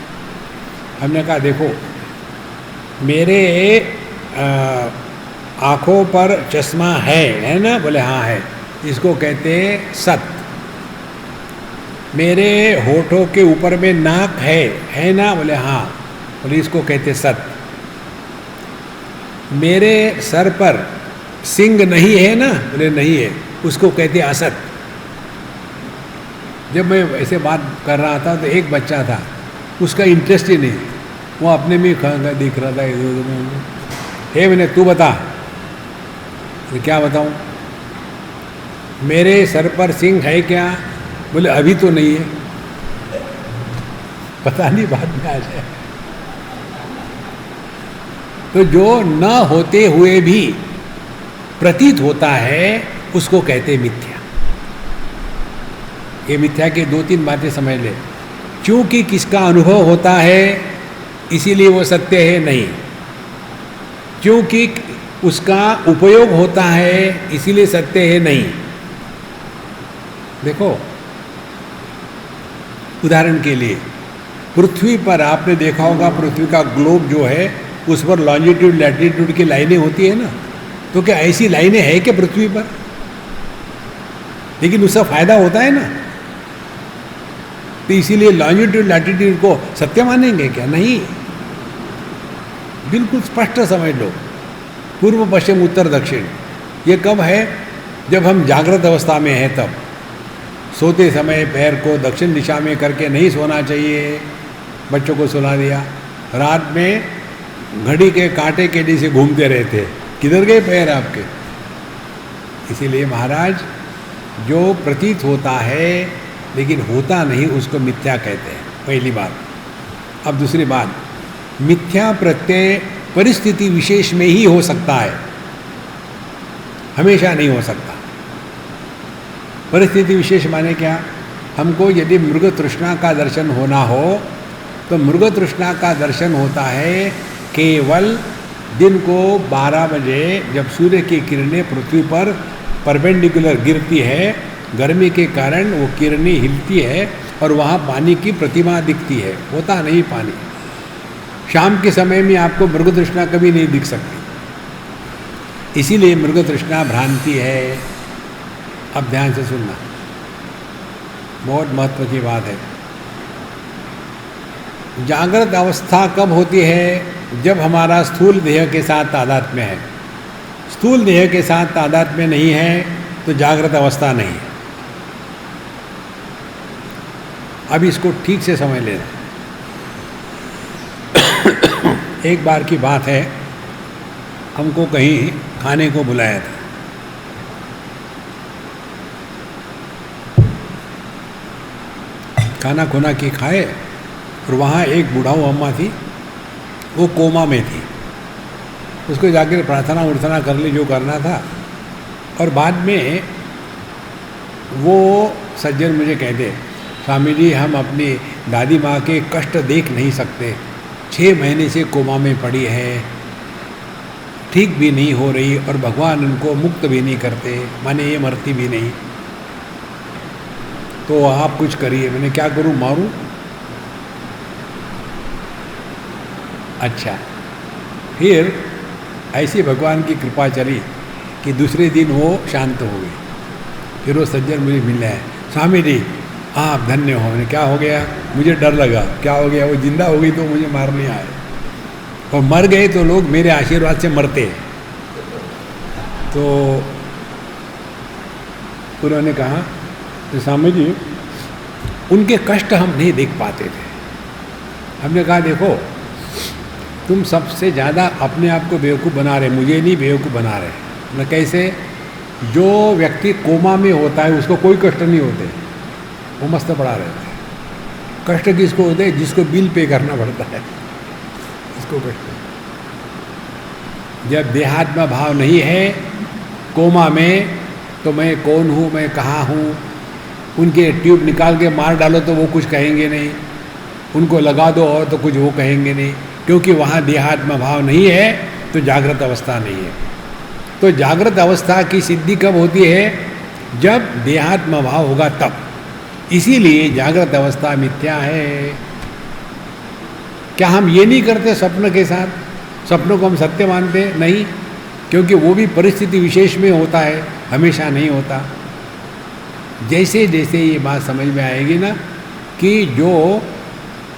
हमने कहा देखो, मेरे आँखों पर चश्मा है ना? बोले हाँ है, इसको कहते हैं सत। मेरे होठों के ऊपर में नाक है ना? बोले हाँ, बोले इसको कहते सत। मेरे सर पर सिंग नहीं है ना? बोले नहीं है, उसको कहते असत। जब मैं ऐसे बात कर रहा था तो एक बच्चा था, उसका इंटरेस्ट ही नहीं, वो अपने में दिख रहा था इधर उधर। हे मैंने तू बता। तो क्या बताऊं? मेरे सर पर सिंग है क्या? बोले अभी तो नहीं है, पता नहीं बाद में आ जाए। तो जो न होते हुए भी प्रतीत होता है उसको कहते मिथ्या। ये मिथ्या के 2-3 बातें समझ ले। क्योंकि किसका अनुभव होता है इसीलिए वो सत्य है नहीं, क्योंकि उसका उपयोग होता है इसीलिए सत्य है नहीं। देखो उदाहरण के लिए, पृथ्वी पर आपने देखा होगा, पृथ्वी का ग्लोब जो है उस पर लॉन्जिट्यूड लैटिट्यूड की लाइनें होती है ना? तो क्या ऐसी लाइनें हैं क्या पृथ्वी पर? लेकिन उसका फायदा होता है ना। तो इसीलिए लॉन्जिट्यूड लैटिट्यूड को सत्य मानेंगे क्या? नहीं, बिल्कुल स्पष्ट समझ लो। पूर्व पश्चिम उत्तर दक्षिण, ये कब है? जब हम जागृत अवस्था में हैं तब। सोते समय पैर को दक्षिण दिशा में करके नहीं सोना चाहिए, बच्चों को सुला दिया। रात में घड़ी के कांटे के जैसे घूमते रहते, किधर गए पैर आपके? इसीलिए महाराज, जो प्रतीत होता है लेकिन होता नहीं, उसको मिथ्या कहते हैं, पहली बात। अब दूसरी बात, मिथ्या प्रत्यय परिस्थिति विशेष में ही हो सकता है, हमेशा नहीं हो सकता। परिस्थिति विशेष माने क्या? हमको यदि मृग तृष्णा का दर्शन होना हो तो मृग तृष्णा का दर्शन होता है केवल दिन को 12 बजे, जब सूर्य की किरणें पृथ्वी पर परपेंडिकुलर गिरती है, गर्मी के कारण वो किरणें हिलती है और वहाँ पानी की प्रतिमा दिखती है, होता नहीं पानी। शाम के समय में आपको मृग तृष्णा कभी नहीं दिख सकती, इसीलिए मृग तृष्णा भ्रांति है। अब ध्यान से सुनना, बहुत महत्व की बात है। जागृत अवस्था कब होती है? जब हमारा स्थूल देह के साथ तादात्म्य है। स्थूल देह के साथ तादात्म्य नहीं है तो जागृत अवस्था नहीं है। अब इसको ठीक से समझ लेना। एक बार की बात है, हमको कहीं खाने को बुलाया था। खाना खुना की खाए और वहाँ एक बुढ़ाऊ अम्मा थी, वो कोमा में थी। उसको जाकर प्रार्थना उर्थना कर ली जो करना था, और बाद में वो सज्जन मुझे कहते, स्वामी जी हम अपनी दादी माँ के कष्ट देख नहीं सकते, 6 महीने से कोमा में पड़ी है, ठीक भी नहीं हो रही और भगवान उनको मुक्त भी नहीं करते, माने ये मरती भी नहीं, तो आप कुछ करिए। मैंने क्या करूं, मारूं? अच्छा, फिर ऐसी भगवान की कृपा चली कि दूसरे दिन वो शांत हो गई। फिर वो सज्जन मुझे मिलने आए, स्वामी जी आप धन्य हो। मैंने क्या हो गया? मुझे डर लगा, क्या हो गया? वो जिंदा हो गई तो मुझे मारने आए, और मर गए तो लोग मेरे आशीर्वाद से मरते हैं। तो उन्होंने कहा, तो स्वामी जी उनके कष्ट हम नहीं देख पाते थे। हमने कहा देखो, तुम सबसे ज़्यादा अपने आप को बेवकूफ़ बना रहे, मुझे नहीं बेवकूफ़ बना रहे। न कैसे? जो व्यक्ति कोमा में होता है उसको कोई कष्ट नहीं होते, वो मस्त पड़ा रहता है। कष्ट किसको होते हैं? जिसको बिल पे करना पड़ता है, इसको कष्ट। जब देहात्म भाव नहीं है कोमा में, तो मैं कौन हूँ, मैं कहाँ हूँ, उनके ट्यूब निकाल के मार डालो तो वो कुछ कहेंगे नहीं, उनको लगा दो और तो कुछ वो कहेंगे नहीं, क्योंकि वहाँ देहात्म भाव नहीं है तो जागृत अवस्था नहीं है। तो जागृत अवस्था की सिद्धि कब होती है? जब देहात्म भाव होगा तब। इसीलिए जागृत अवस्था मिथ्या है। क्या हम ये नहीं करते स्वप्न के साथ? स्वप्नों को हम सत्य मानते? नहीं, क्योंकि वो भी परिस्थिति विशेष में होता है, हमेशा नहीं होता। जैसे जैसे ये बात समझ में आएगी ना कि जो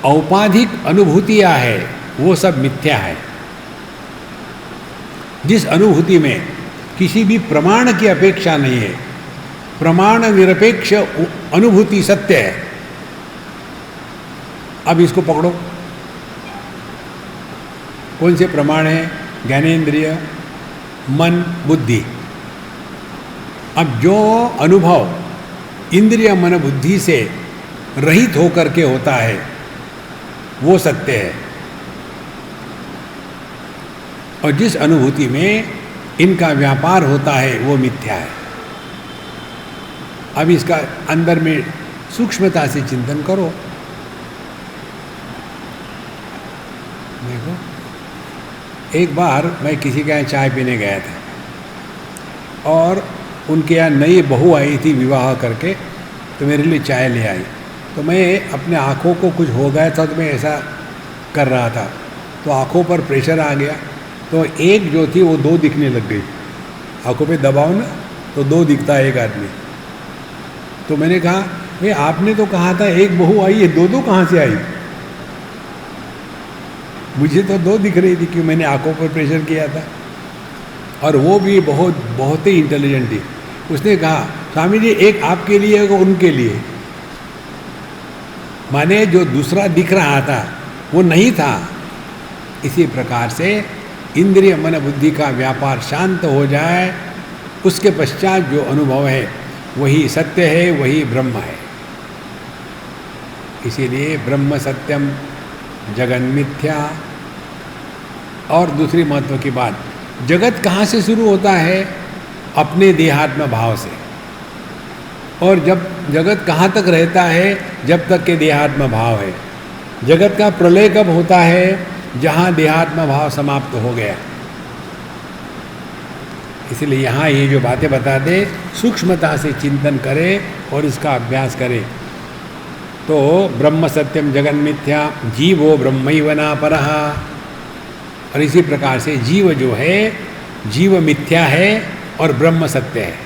औपाधिक अनुभूतियाँ है वो सब मिथ्या है। जिस अनुभूति में किसी भी प्रमाण की अपेक्षा नहीं है, प्रमाण निरपेक्ष अनुभूति सत्य है। अब इसको पकड़ो, कौन से प्रमाण है? ज्ञानेंद्रिय, मन, बुद्धि। अब जो अनुभव इंद्रिय मन बुद्धि से रहित होकर के होता है वो सत्य है, और जिस अनुभूति में इनका व्यापार होता है वो मिथ्या है। अब इसका अंदर में सूक्ष्मता से चिंतन करो। देखो, एक बार मैं किसी के यहाँ चाय पीने गया था और उनके यहाँ नई बहू आई थी विवाह करके, तो मेरे लिए चाय ले आई। तो मैं अपने आँखों को कुछ हो गया था तो मैं ऐसा कर रहा था, तो आँखों पर प्रेशर आ गया, तो एक जो थी वो 2 दिखने लग गई। आँखों पे दबाव ना तो 2 दिखता है एक आदमी। तो मैंने कहा, भाई आपने तो कहा था एक बहू आई है, 2 कहाँ से आई? मुझे तो 2 दिख रही थी, क्यों? मैंने आँखों पर प्रेशर किया था। और वो भी बहुत ही इंटेलिजेंट थी। उसने कहा, स्वामी जी एक आपके लिए एक उनके लिए। माने जो दूसरा दिख रहा था वो नहीं था, इसी प्रकार से इंद्रिय मन बुद्धि का व्यापार शांत हो जाए, उसके पश्चात जो अनुभव है वही सत्य है, वही ब्रह्म है। इसीलिए ब्रह्म सत्यम जगन मिथ्या। और दूसरी महत्व की बात, जगत कहाँ से शुरू होता है? अपने देहात्म भाव से। और जब जगत कहाँ तक रहता है? जब तक के देहात्म भाव है। जगत का प्रलय कब होता है? जहाँ देहात्म भाव समाप्त हो गया। इसलिए यहाँ ये जो बातें बताते, सूक्ष्मता से चिंतन करें और इसका अभ्यास करें। तो ब्रह्म सत्यम जगन मिथ्या, जीवो ब्रह्मैव नापरः। और इसी प्रकार से जीव जो है, जीव मिथ्या है और ब्रह्म सत्य है।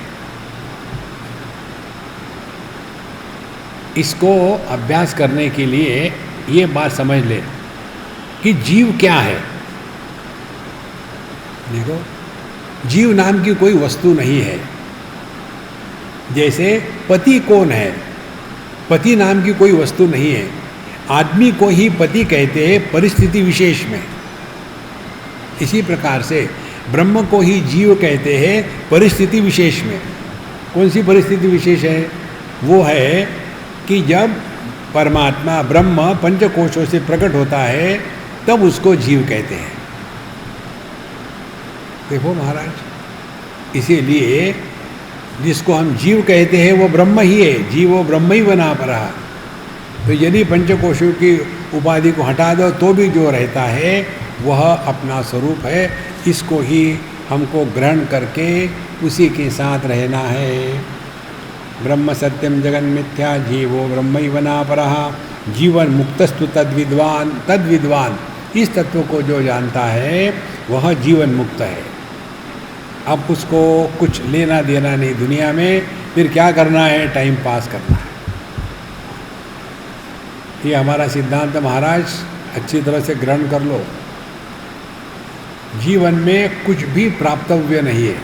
इसको अभ्यास करने के लिए ये बात समझ ले कि जीव क्या है। देखो, जीव नाम की कोई वस्तु नहीं है। जैसे पति कौन है? पति नाम की कोई वस्तु नहीं है। आदमी को ही पति कहते हैं परिस्थिति विशेष में। इसी प्रकार से ब्रह्म को ही जीव कहते हैं परिस्थिति विशेष में। कौन सी परिस्थिति विशेष है? वो है कि जब परमात्मा ब्रह्म पंचकोशों से प्रकट होता है, तब उसको जीव कहते हैं। देखो महाराज, इसीलिए जिसको हम जीव कहते हैं वो ब्रह्म ही है। जीवो ब्रह्मैव नापरः। तो यदि पंचकोशों की उपाधि को हटा दो तो भी जो रहता है वह अपना स्वरूप है। इसको ही हमको ग्रहण करके उसी के साथ रहना है। ब्रह्म सत्यम जगन मिथ्या, जीवो ब्रह्मैव नापरः। जीवन मुक्तस्तु तद्विद्वान। इस तत्व को जो जानता है वह जीवन मुक्त है। अब उसको कुछ लेना देना नहीं दुनिया में। फिर क्या करना है? टाइम पास करना है। ये हमारा सिद्धांत महाराज, अच्छी तरह से ग्रहण कर लो। जीवन में कुछ भी प्राप्तव्य नहीं है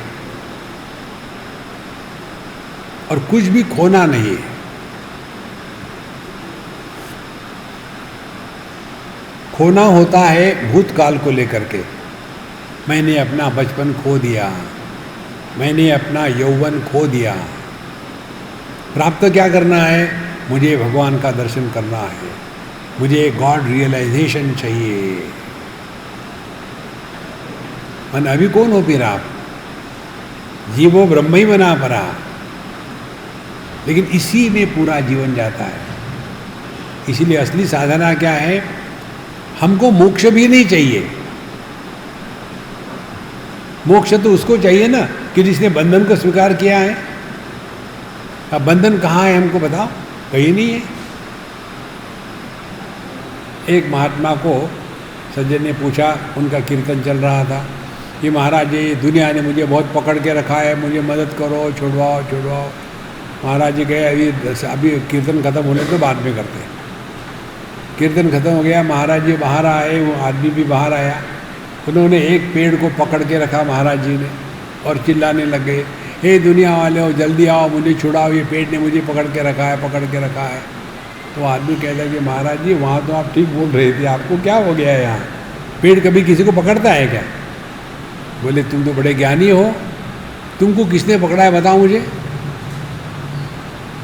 और कुछ भी खोना नहीं है। खोना होता है भूतकाल को लेकर के। मैंने अपना बचपन खो दिया, मैंने अपना यौवन खो दिया। प्राप्त क्या करना है? मुझे भगवान का दर्शन करना है, मुझे गॉड रियलाइजेशन चाहिए। मन अभी कौन हो फिर आप? जीवो ब्रह्मैव नापरः। लेकिन इसी में पूरा जीवन जाता है। इसीलिए असली साधना क्या है? हमको मोक्ष भी नहीं चाहिए। मोक्ष तो उसको चाहिए ना कि जिसने बंधन को स्वीकार किया है। अब बंधन कहाँ है हमको बताओ? कहीं नहीं है। एक महात्मा को सज्जन ने पूछा, उनका कीर्तन चल रहा था कि महाराज जी, दुनिया ने मुझे बहुत पकड़ के रखा है, मुझे मदद करो, छुड़वाओ छुड़वाओ। महाराज जी कहे अभी कीर्तन खत्म होने तो बाद में करते हैं। कीर्तन खत्म हो गया, महाराज जी बाहर आए, वो आदमी भी बाहर आया। उन्होंने एक पेड़ को पकड़ के रखा महाराज जी ने और चिल्लाने लगे, हे दुनिया वाले हो, जल्दी आओ, मुझे छुड़ाओ, ये पेड़ ने मुझे पकड़ के रखा है, पकड़ के रखा है। तो आदमी कहता है कि महाराज जी, वहाँ तो आप ठीक बोल रहे थे, आपको क्या हो गया है? यहाँ पेड़ कभी किसी को पकड़ता है क्या? बोले तुम तो बड़े ज्ञानी हो, तुमको किसने पकड़ा है बताओ मुझे?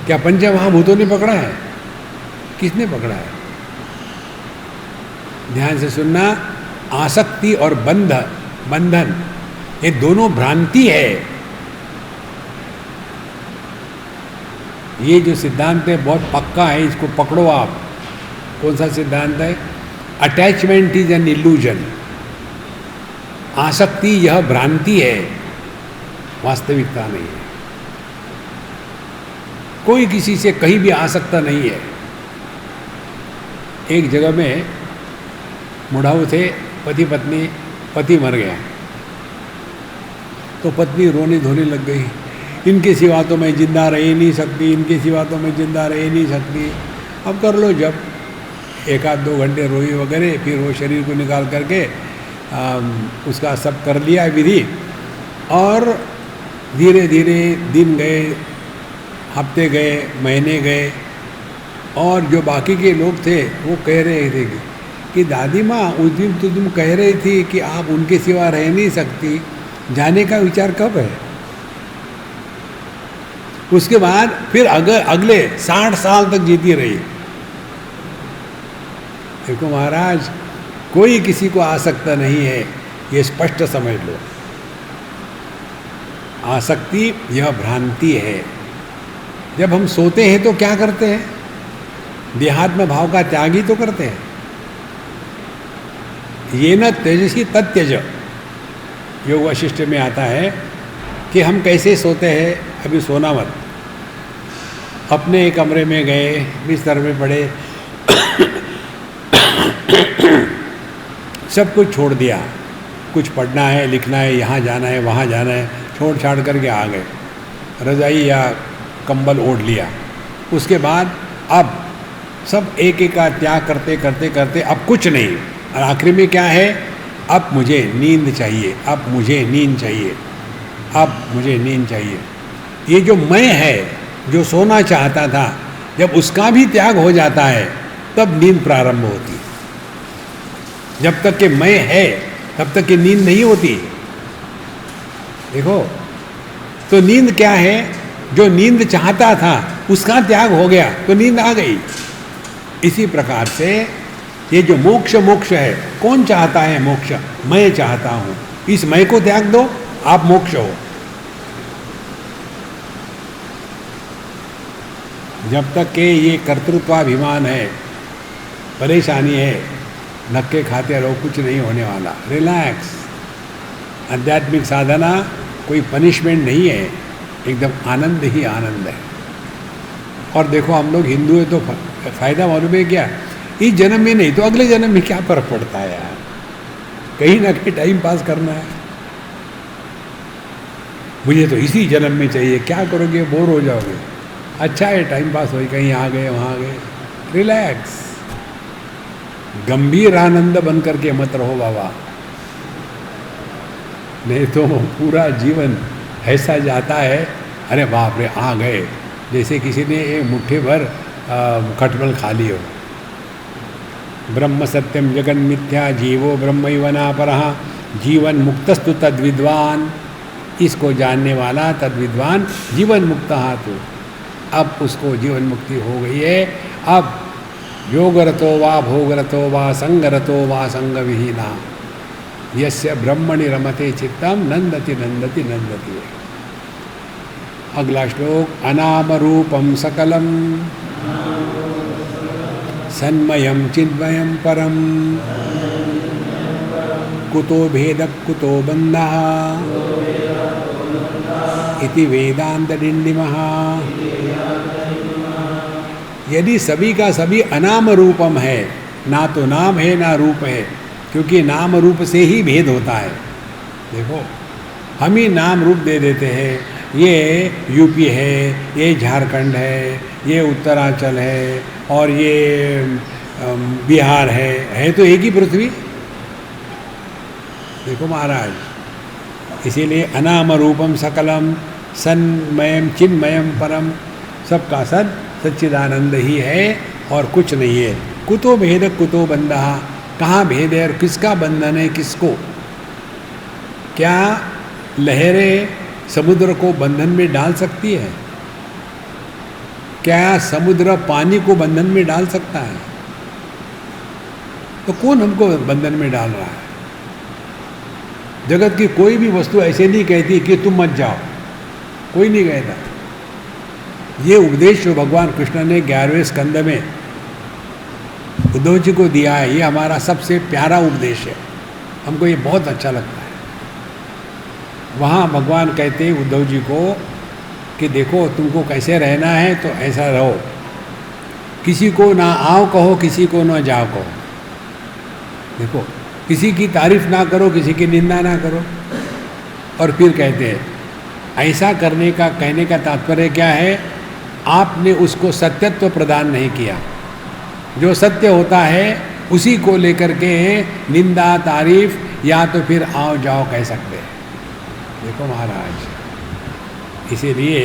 क्या पंचमहाभूतों ने पकड़ा है? किसने पकड़ा है? ध्यान से सुनना। आसक्ति और बंधन ये दोनों भ्रांति है। ये जो सिद्धांत है बहुत पक्का है, इसको पकड़ो आप। कौन सा सिद्धांत है? Attachment is an illusion. आसक्ति यह भ्रांति है, वास्तविकता नहीं है। कोई किसी से कहीं भी आसक्त नहीं है। एक जगह में मुढ़ाऊ थे, पति पत्नी, पति मर गया तो पत्नी रोने धोने लग गई। इनके सिवा तो मैं जिंदा रह ही नहीं सकती, इनके सिवा तो मैं जिंदा रह ही नहीं सकती। अब कर लो, जब एक आध 2 घंटे रोई वगैरह, फिर वो शरीर को निकाल करके उसका सब कर लिया विधि। और धीरे धीरे दिन गए, हफ्ते गए, महीने गए, और जो बाकी के लोग थे वो कह रहे थे कि दादी माँ उस दिन तो तुम कह रही थी कि आप उनके सिवा रह नहीं सकती, जाने का विचार कब है? उसके बाद फिर अगले 60 साल तक जीती रही। देखो महाराज, कोई किसी को आसक्त नहीं है, ये स्पष्ट समझ लो। आसक्ति यह भ्रांति है। जब हम सोते हैं तो क्या करते हैं? देहात्म भाव का त्याग ही तो करते हैं। ये न तेजसी तत्यज, योग वशिष्ठ में आता है कि हम कैसे सोते हैं। अभी सोना मत, अपने कमरे में गए, बिस्तर में पड़े, सब कुछ छोड़ दिया, कुछ पढ़ना है, लिखना है, यहाँ जाना है, वहाँ जाना है, छोड़ छाड़ करके आ गए, रजाई या कंबल ओढ़ लिया। उसके बाद अब सब एक एक का त्याग करते करते करते अब कुछ नहीं, और आखिरी में क्या है? अब मुझे नींद चाहिए, अब मुझे नींद चाहिए, अब मुझे नींद चाहिए। ये जो मैं है, जो सोना चाहता था, जब उसका भी त्याग हो जाता है तब नींद प्रारंभ होती। जब तक कि मैं है तब तक कि नींद नहीं होती। देखो, तो नींद क्या है? जो नींद चाहता था उसका त्याग हो गया तो नींद आ गई। इसी प्रकार से ये जो मोक्ष है, कौन चाहता है मोक्ष? मैं चाहता हूं। इस मैं को त्याग दो, आप मोक्ष हो। जब तक के ये कर्तृत्वाभिमान है, परेशानी है, धक्के खाते रहो, कुछ नहीं होने वाला। रिलैक्स। आध्यात्मिक साधना कोई पनिशमेंट नहीं है, एकदम आनंद ही आनंद है। और देखो, हम लोग हिंदू हैं तो फायदा मालूम है क्या? इस जन्म में नहीं तो अगले जन्म में क्या फर्क पड़ता है यार, कहीं ना कहीं टाइम पास करना है। मुझे तो इसी जन्म में चाहिए, क्या करोगे? बोर हो जाओगे। अच्छा है, टाइम पास हो, कहीं आ गए, वहाँ गए। रिलैक्स। गंभीर आनंद बन करके मत रहो बाबा, नहीं तो पूरा जीवन ऐसा जाता है, अरे बाप रे आ गए, जैसे किसी ने एक मुट्ठी भर खटमल खा ली हो। ब्रह्म सत्यम जगन मिथ्या जीवो ब्रह्मैव नापरः जीवन मुक्तस्तु तद्विद्वान। इसको जानने वाला तद्विद्वान जीवन मुक्त हाथु। अब उसको जीवन मुक्ति हो गई है। अब योगरतो वा भोगरतो वा संगरतो वा संग विहीना यस्य ब्रह्मणि रमते चित्तम नंदति नंदति नंदति। अगला श्लोक, अनाम रूपम सकलम सन्मयम चिन्मयम परम कुतो भेद कुतो बंधः इति वेदांत डिंडिमः। यदि सभी का सभी अनाम रूपम है, ना तो नाम है ना रूप है, क्योंकि नाम रूप से ही भेद होता है। देखो, हम ही नाम रूप दे देते हैं, ये यूपी है, ये झारखंड है, ये उत्तरांचल है, और ये बिहार है तो एक ही पृथ्वी। देखो महाराज, इसीलिए अनाम रूपम सकलम सन्मयम चिन्मयम परम, सबका सद सच्चिदानंद ही है और कुछ नहीं है। कुतो भेद कुतो बंधः, कहाँ भेद है और किसका बंधन है किसको? क्या लहरें समुद्र को बंधन में डाल सकती है? क्या समुद्र पानी को बंधन में डाल सकता है? तो कौन हमको बंधन में डाल रहा है? जगत की कोई भी वस्तु ऐसे नहीं कहती कि तुम मत जाओ, कोई नहीं कहता। ये उपदेश जो भगवान कृष्ण ने 11वें स्कंद में उद्धव जी को दिया है, ये हमारा सबसे प्यारा उपदेश है, हमको ये बहुत अच्छा लगता है। वहाँ भगवान कहते हैं उद्धव जी को कि देखो, तुमको कैसे रहना है तो ऐसा रहो, किसी को ना आओ कहो, किसी को ना जाओ कहो। देखो, किसी की तारीफ ना करो, किसी की निंदा ना करो। और फिर कहते हैं, ऐसा करने का कहने का तात्पर्य क्या है? आपने उसको सत्यत्व प्रदान नहीं किया। जो सत्य होता है उसी को लेकर के निंदा तारीफ या तो फिर आओ जाओ कह सकते हैं। देखो महाराज, इसीलिए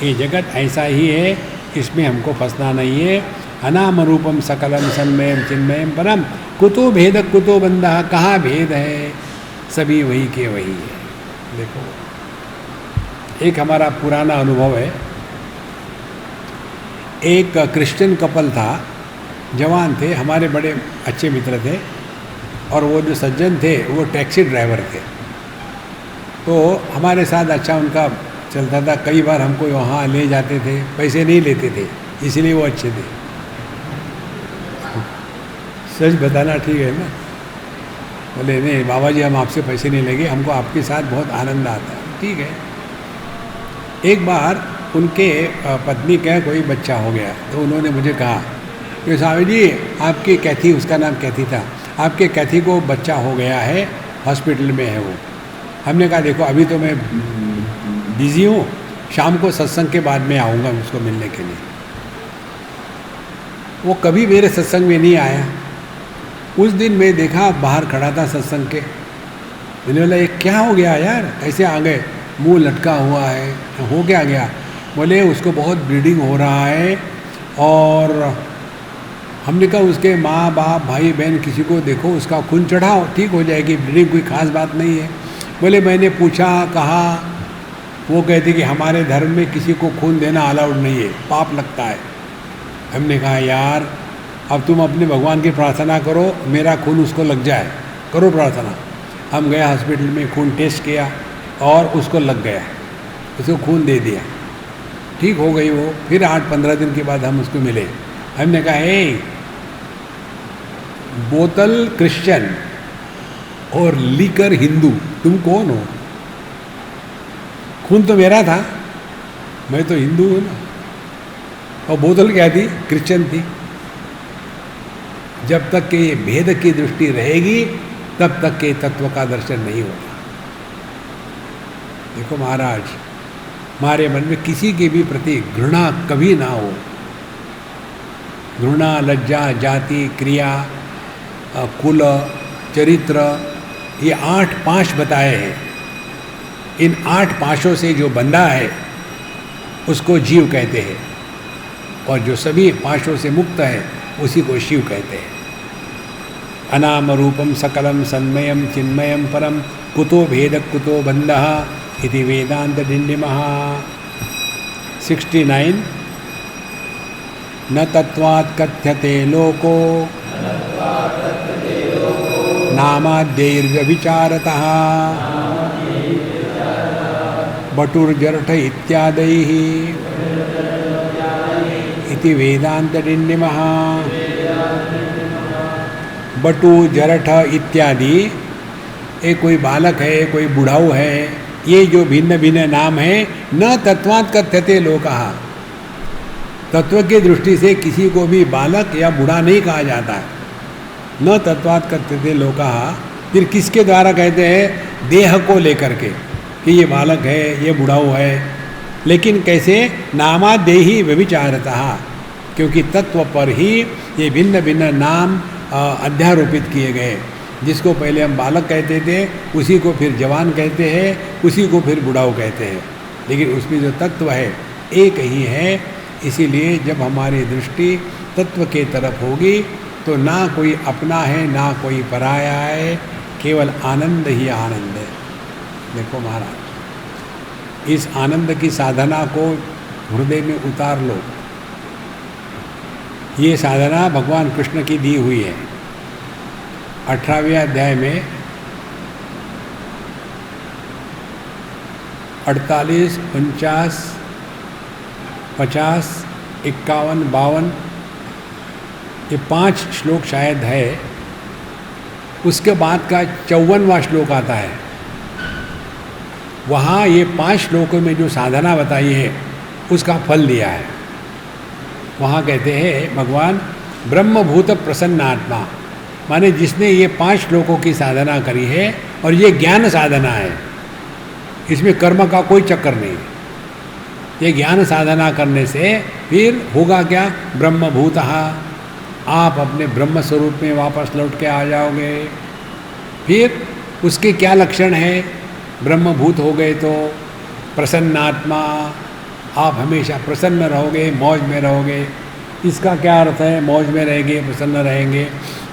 ये जगत ऐसा ही है, इसमें हमको फंसना नहीं है। अनाम रूपम सकलम सन्मयम चिन्मयम परम कुतो भेद कुतो बंधा, कहाँ भेद है, सभी वही के वही है। देखो एक हमारा पुराना अनुभव है, एक क्रिश्चियन कपल था, जवान थे, हमारे बड़े अच्छे मित्र थे, और वो जो सज्जन थे वो टैक्सी ड्राइवर थे। तो हमारे साथ अच्छा उनका चलता था, कई बार हमको वहाँ ले जाते थे, पैसे नहीं लेते थे, इसलिए वो अच्छे थे। सच बताना ठीक है ना? बोले नहीं बाबा जी हम आपसे पैसे नहीं लेंगे, हमको आपके साथ बहुत आनंद आता है। ठीक है। एक बार उनके पत्नी का कोई बच्चा हो गया, तो उन्होंने मुझे कहा कि स्वामी जी आपकी कैथी, उसका नाम कैथी था, आपके कैथी को बच्चा हो गया है, हॉस्पिटल में है वो। हमने कहा देखो अभी तो मैं बिज़ी हूँ, शाम को सत्संग के बाद में आऊँगा उसको मिलने के लिए। वो कभी मेरे सत्संग में नहीं आया। उस दिन मैं देखा बाहर खड़ा था सत्संग के, मैंने बोला ये क्या हो गया यार, कैसे आ गए, मुंह लटका हुआ है, हो क्या गया? बोले उसको बहुत ब्लीडिंग हो रहा है, और हमने कहा उसके माँ बाप भाई बहन किसी को देखो, उसका खून चढ़ाओ, ठीक हो जाएगी, ब्लीडिंग कोई खास बात नहीं है। बोले मैंने पूछा कहा, वो कहते कि हमारे धर्म में किसी को खून देना अलाउड नहीं है, पाप लगता है। हमने कहा यार अब तुम अपने भगवान की प्रार्थना करो मेरा खून उसको लग जाए, करो प्रार्थना। हम गए हॉस्पिटल में, खून टेस्ट किया और उसको लग गया, उसको खून दे दिया, ठीक हो गई वो। फिर 8-15 दिन के बाद हम उसको मिले, हमने कहा हे बोतल क्रिश्चियन और लीकर हिंदू, तुम कौन हो? खून तो मेरा था, मैं तो हिंदू हूँ ना, और बोतल क्या थी? क्रिश्चियन थी। जब तक के ये भेद की दृष्टि रहेगी तब तक के तत्व का दर्शन नहीं होगा। देखो महाराज, हमारे मन में किसी के भी प्रति घृणा कभी ना हो। घृणा, लज्जा, जाति, क्रिया, कुल, चरित्र, ये 8 पाश बताए हैं। इन 8 पाशों से जो बंधा है उसको जीव कहते हैं, और जो सभी पाशों से मुक्त है उसी को शिव कहते हैं। अनाम रूपम सकलम सन्मयम चिन्मयम परम कुतो भेद कुतो बंधः इति वेदांत डिंडिमः। 69 न तत्वात् कथ्यते लोको नामाद्यैर्व्यभिचारतः बटुर्जरठ इत्यादैः इति वेदांत डिंडिमः। बटु, जरठ इत्यादि, एक कोई बालक है, कोई बुढ़ाऊ है, ये जो भिन्न भिन्न नाम है, न तत्वात् कथ्यते लोकः, तत्व की दृष्टि से किसी को भी बालक या बूढ़ा नहीं कहा जाता है। न तत्वात् कथ्यते लोकः, फिर किसके द्वारा कहते हैं? देह को लेकर के कि ये बालक है, ये बुढ़ाऊ है। लेकिन कैसे? नामादेहि व्यभिचारतः, क्योंकि तत्व पर ही ये भिन्न भिन्न नाम अध्यारोपित किए गए। जिसको पहले हम बालक कहते थे उसी को फिर जवान कहते हैं, उसी को फिर बुढ़ाऊ कहते हैं, लेकिन उसमें जो तत्व है एक ही है। इसीलिए जब हमारी दृष्टि तत्व के तरफ होगी तो ना कोई अपना है ना कोई पराया है, केवल आनंद ही आनंद है। देखो महाराज, इस आनंद की साधना को हृदय में उतार लो। ये साधना भगवान कृष्ण की दी हुई है। 18वें अध्याय में 48, 49, 50, 51, 52 ये 5 श्लोक शायद है। उसके बाद का 54वां श्लोक आता है। वहाँ ये 5 श्लोकों में जो साधना बताई है उसका फल दिया है। वहाँ कहते हैं भगवान ब्रह्मभूत प्रसन्नात्मा, माने जिसने ये 5 श्लोकों की साधना करी है, और ये ज्ञान साधना है, इसमें कर्म का कोई चक्कर नहीं। ये ज्ञान साधना करने से फिर होगा क्या? ब्रह्मभूतः, आप अपने ब्रह्म स्वरूप में वापस लौट के आ जाओगे। फिर उसके क्या लक्षण है? ब्रह्मभूत हो गए तो प्रसन्नात्मा, आप हमेशा प्रसन्न रहोगे, मौज में रहोगे। इसका क्या अर्थ है? मौज में रहेंगे, प्रसन्न रहेंगे।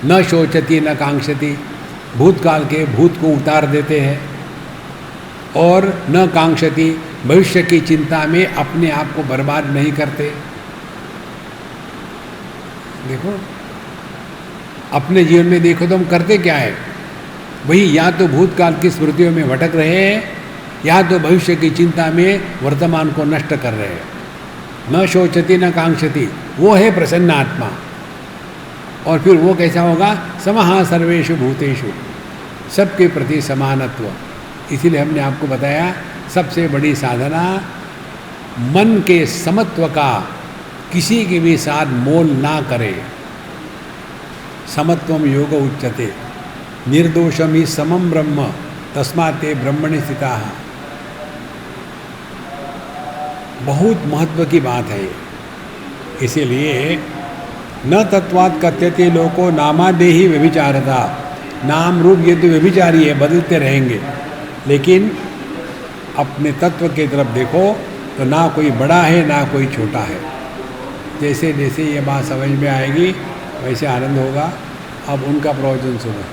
न शोचती न कांक्षती, भूतकाल के भूत को उतार देते हैं। और न कांक्षती, भविष्य की चिंता में अपने आप को बर्बाद नहीं करते। देखो अपने जीवन में देखो तो हम करते क्या है? वही या तो भूतकाल की स्मृतियों में भटक रहे हैं, या तो भविष्य की चिंता में वर्तमान को नष्ट कर रहे हैं। न शोचती न कांक्षती, वो है प्रसन्न आत्मा। और फिर वो कैसा होगा? समहा सर्वेषु भूतेषु, सबके प्रति समानत्व। इसीलिए हमने आपको बताया सबसे बड़ी साधना मन के समत्व का किसी के भी साथ मोल ना करे। समत्वम योग उच्यते, निर्दोषम ही समम ब्रह्म तस्मात् ते ब्रह्मणि स्थिताः। बहुत महत्व की बात है ये। इसीलिए न तत्वात् कथ्यते लोको नामादेहि व्यभिचारता। नाम रूप ये तो व्यभिचारी है, बदलते रहेंगे, लेकिन अपने तत्व की तरफ देखो तो ना कोई बड़ा है ना कोई छोटा है। जैसे जैसे ये बात समझ में आएगी वैसे आनंद होगा। अब उनका प्रवचन सुनो।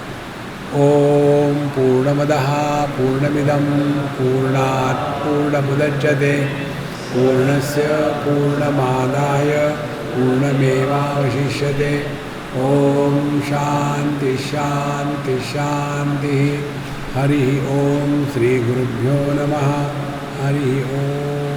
ओम पूर्णमदः पूर्णमिदं पूर्णात् पूर्णमुदच्यते पूर्णस्य पूर्णमादाय पूर्णमेवावशिष्यते। ओम शांति शांति शांति। हरि ओम। श्री गुरुभ्यो नमः। हरि ओम।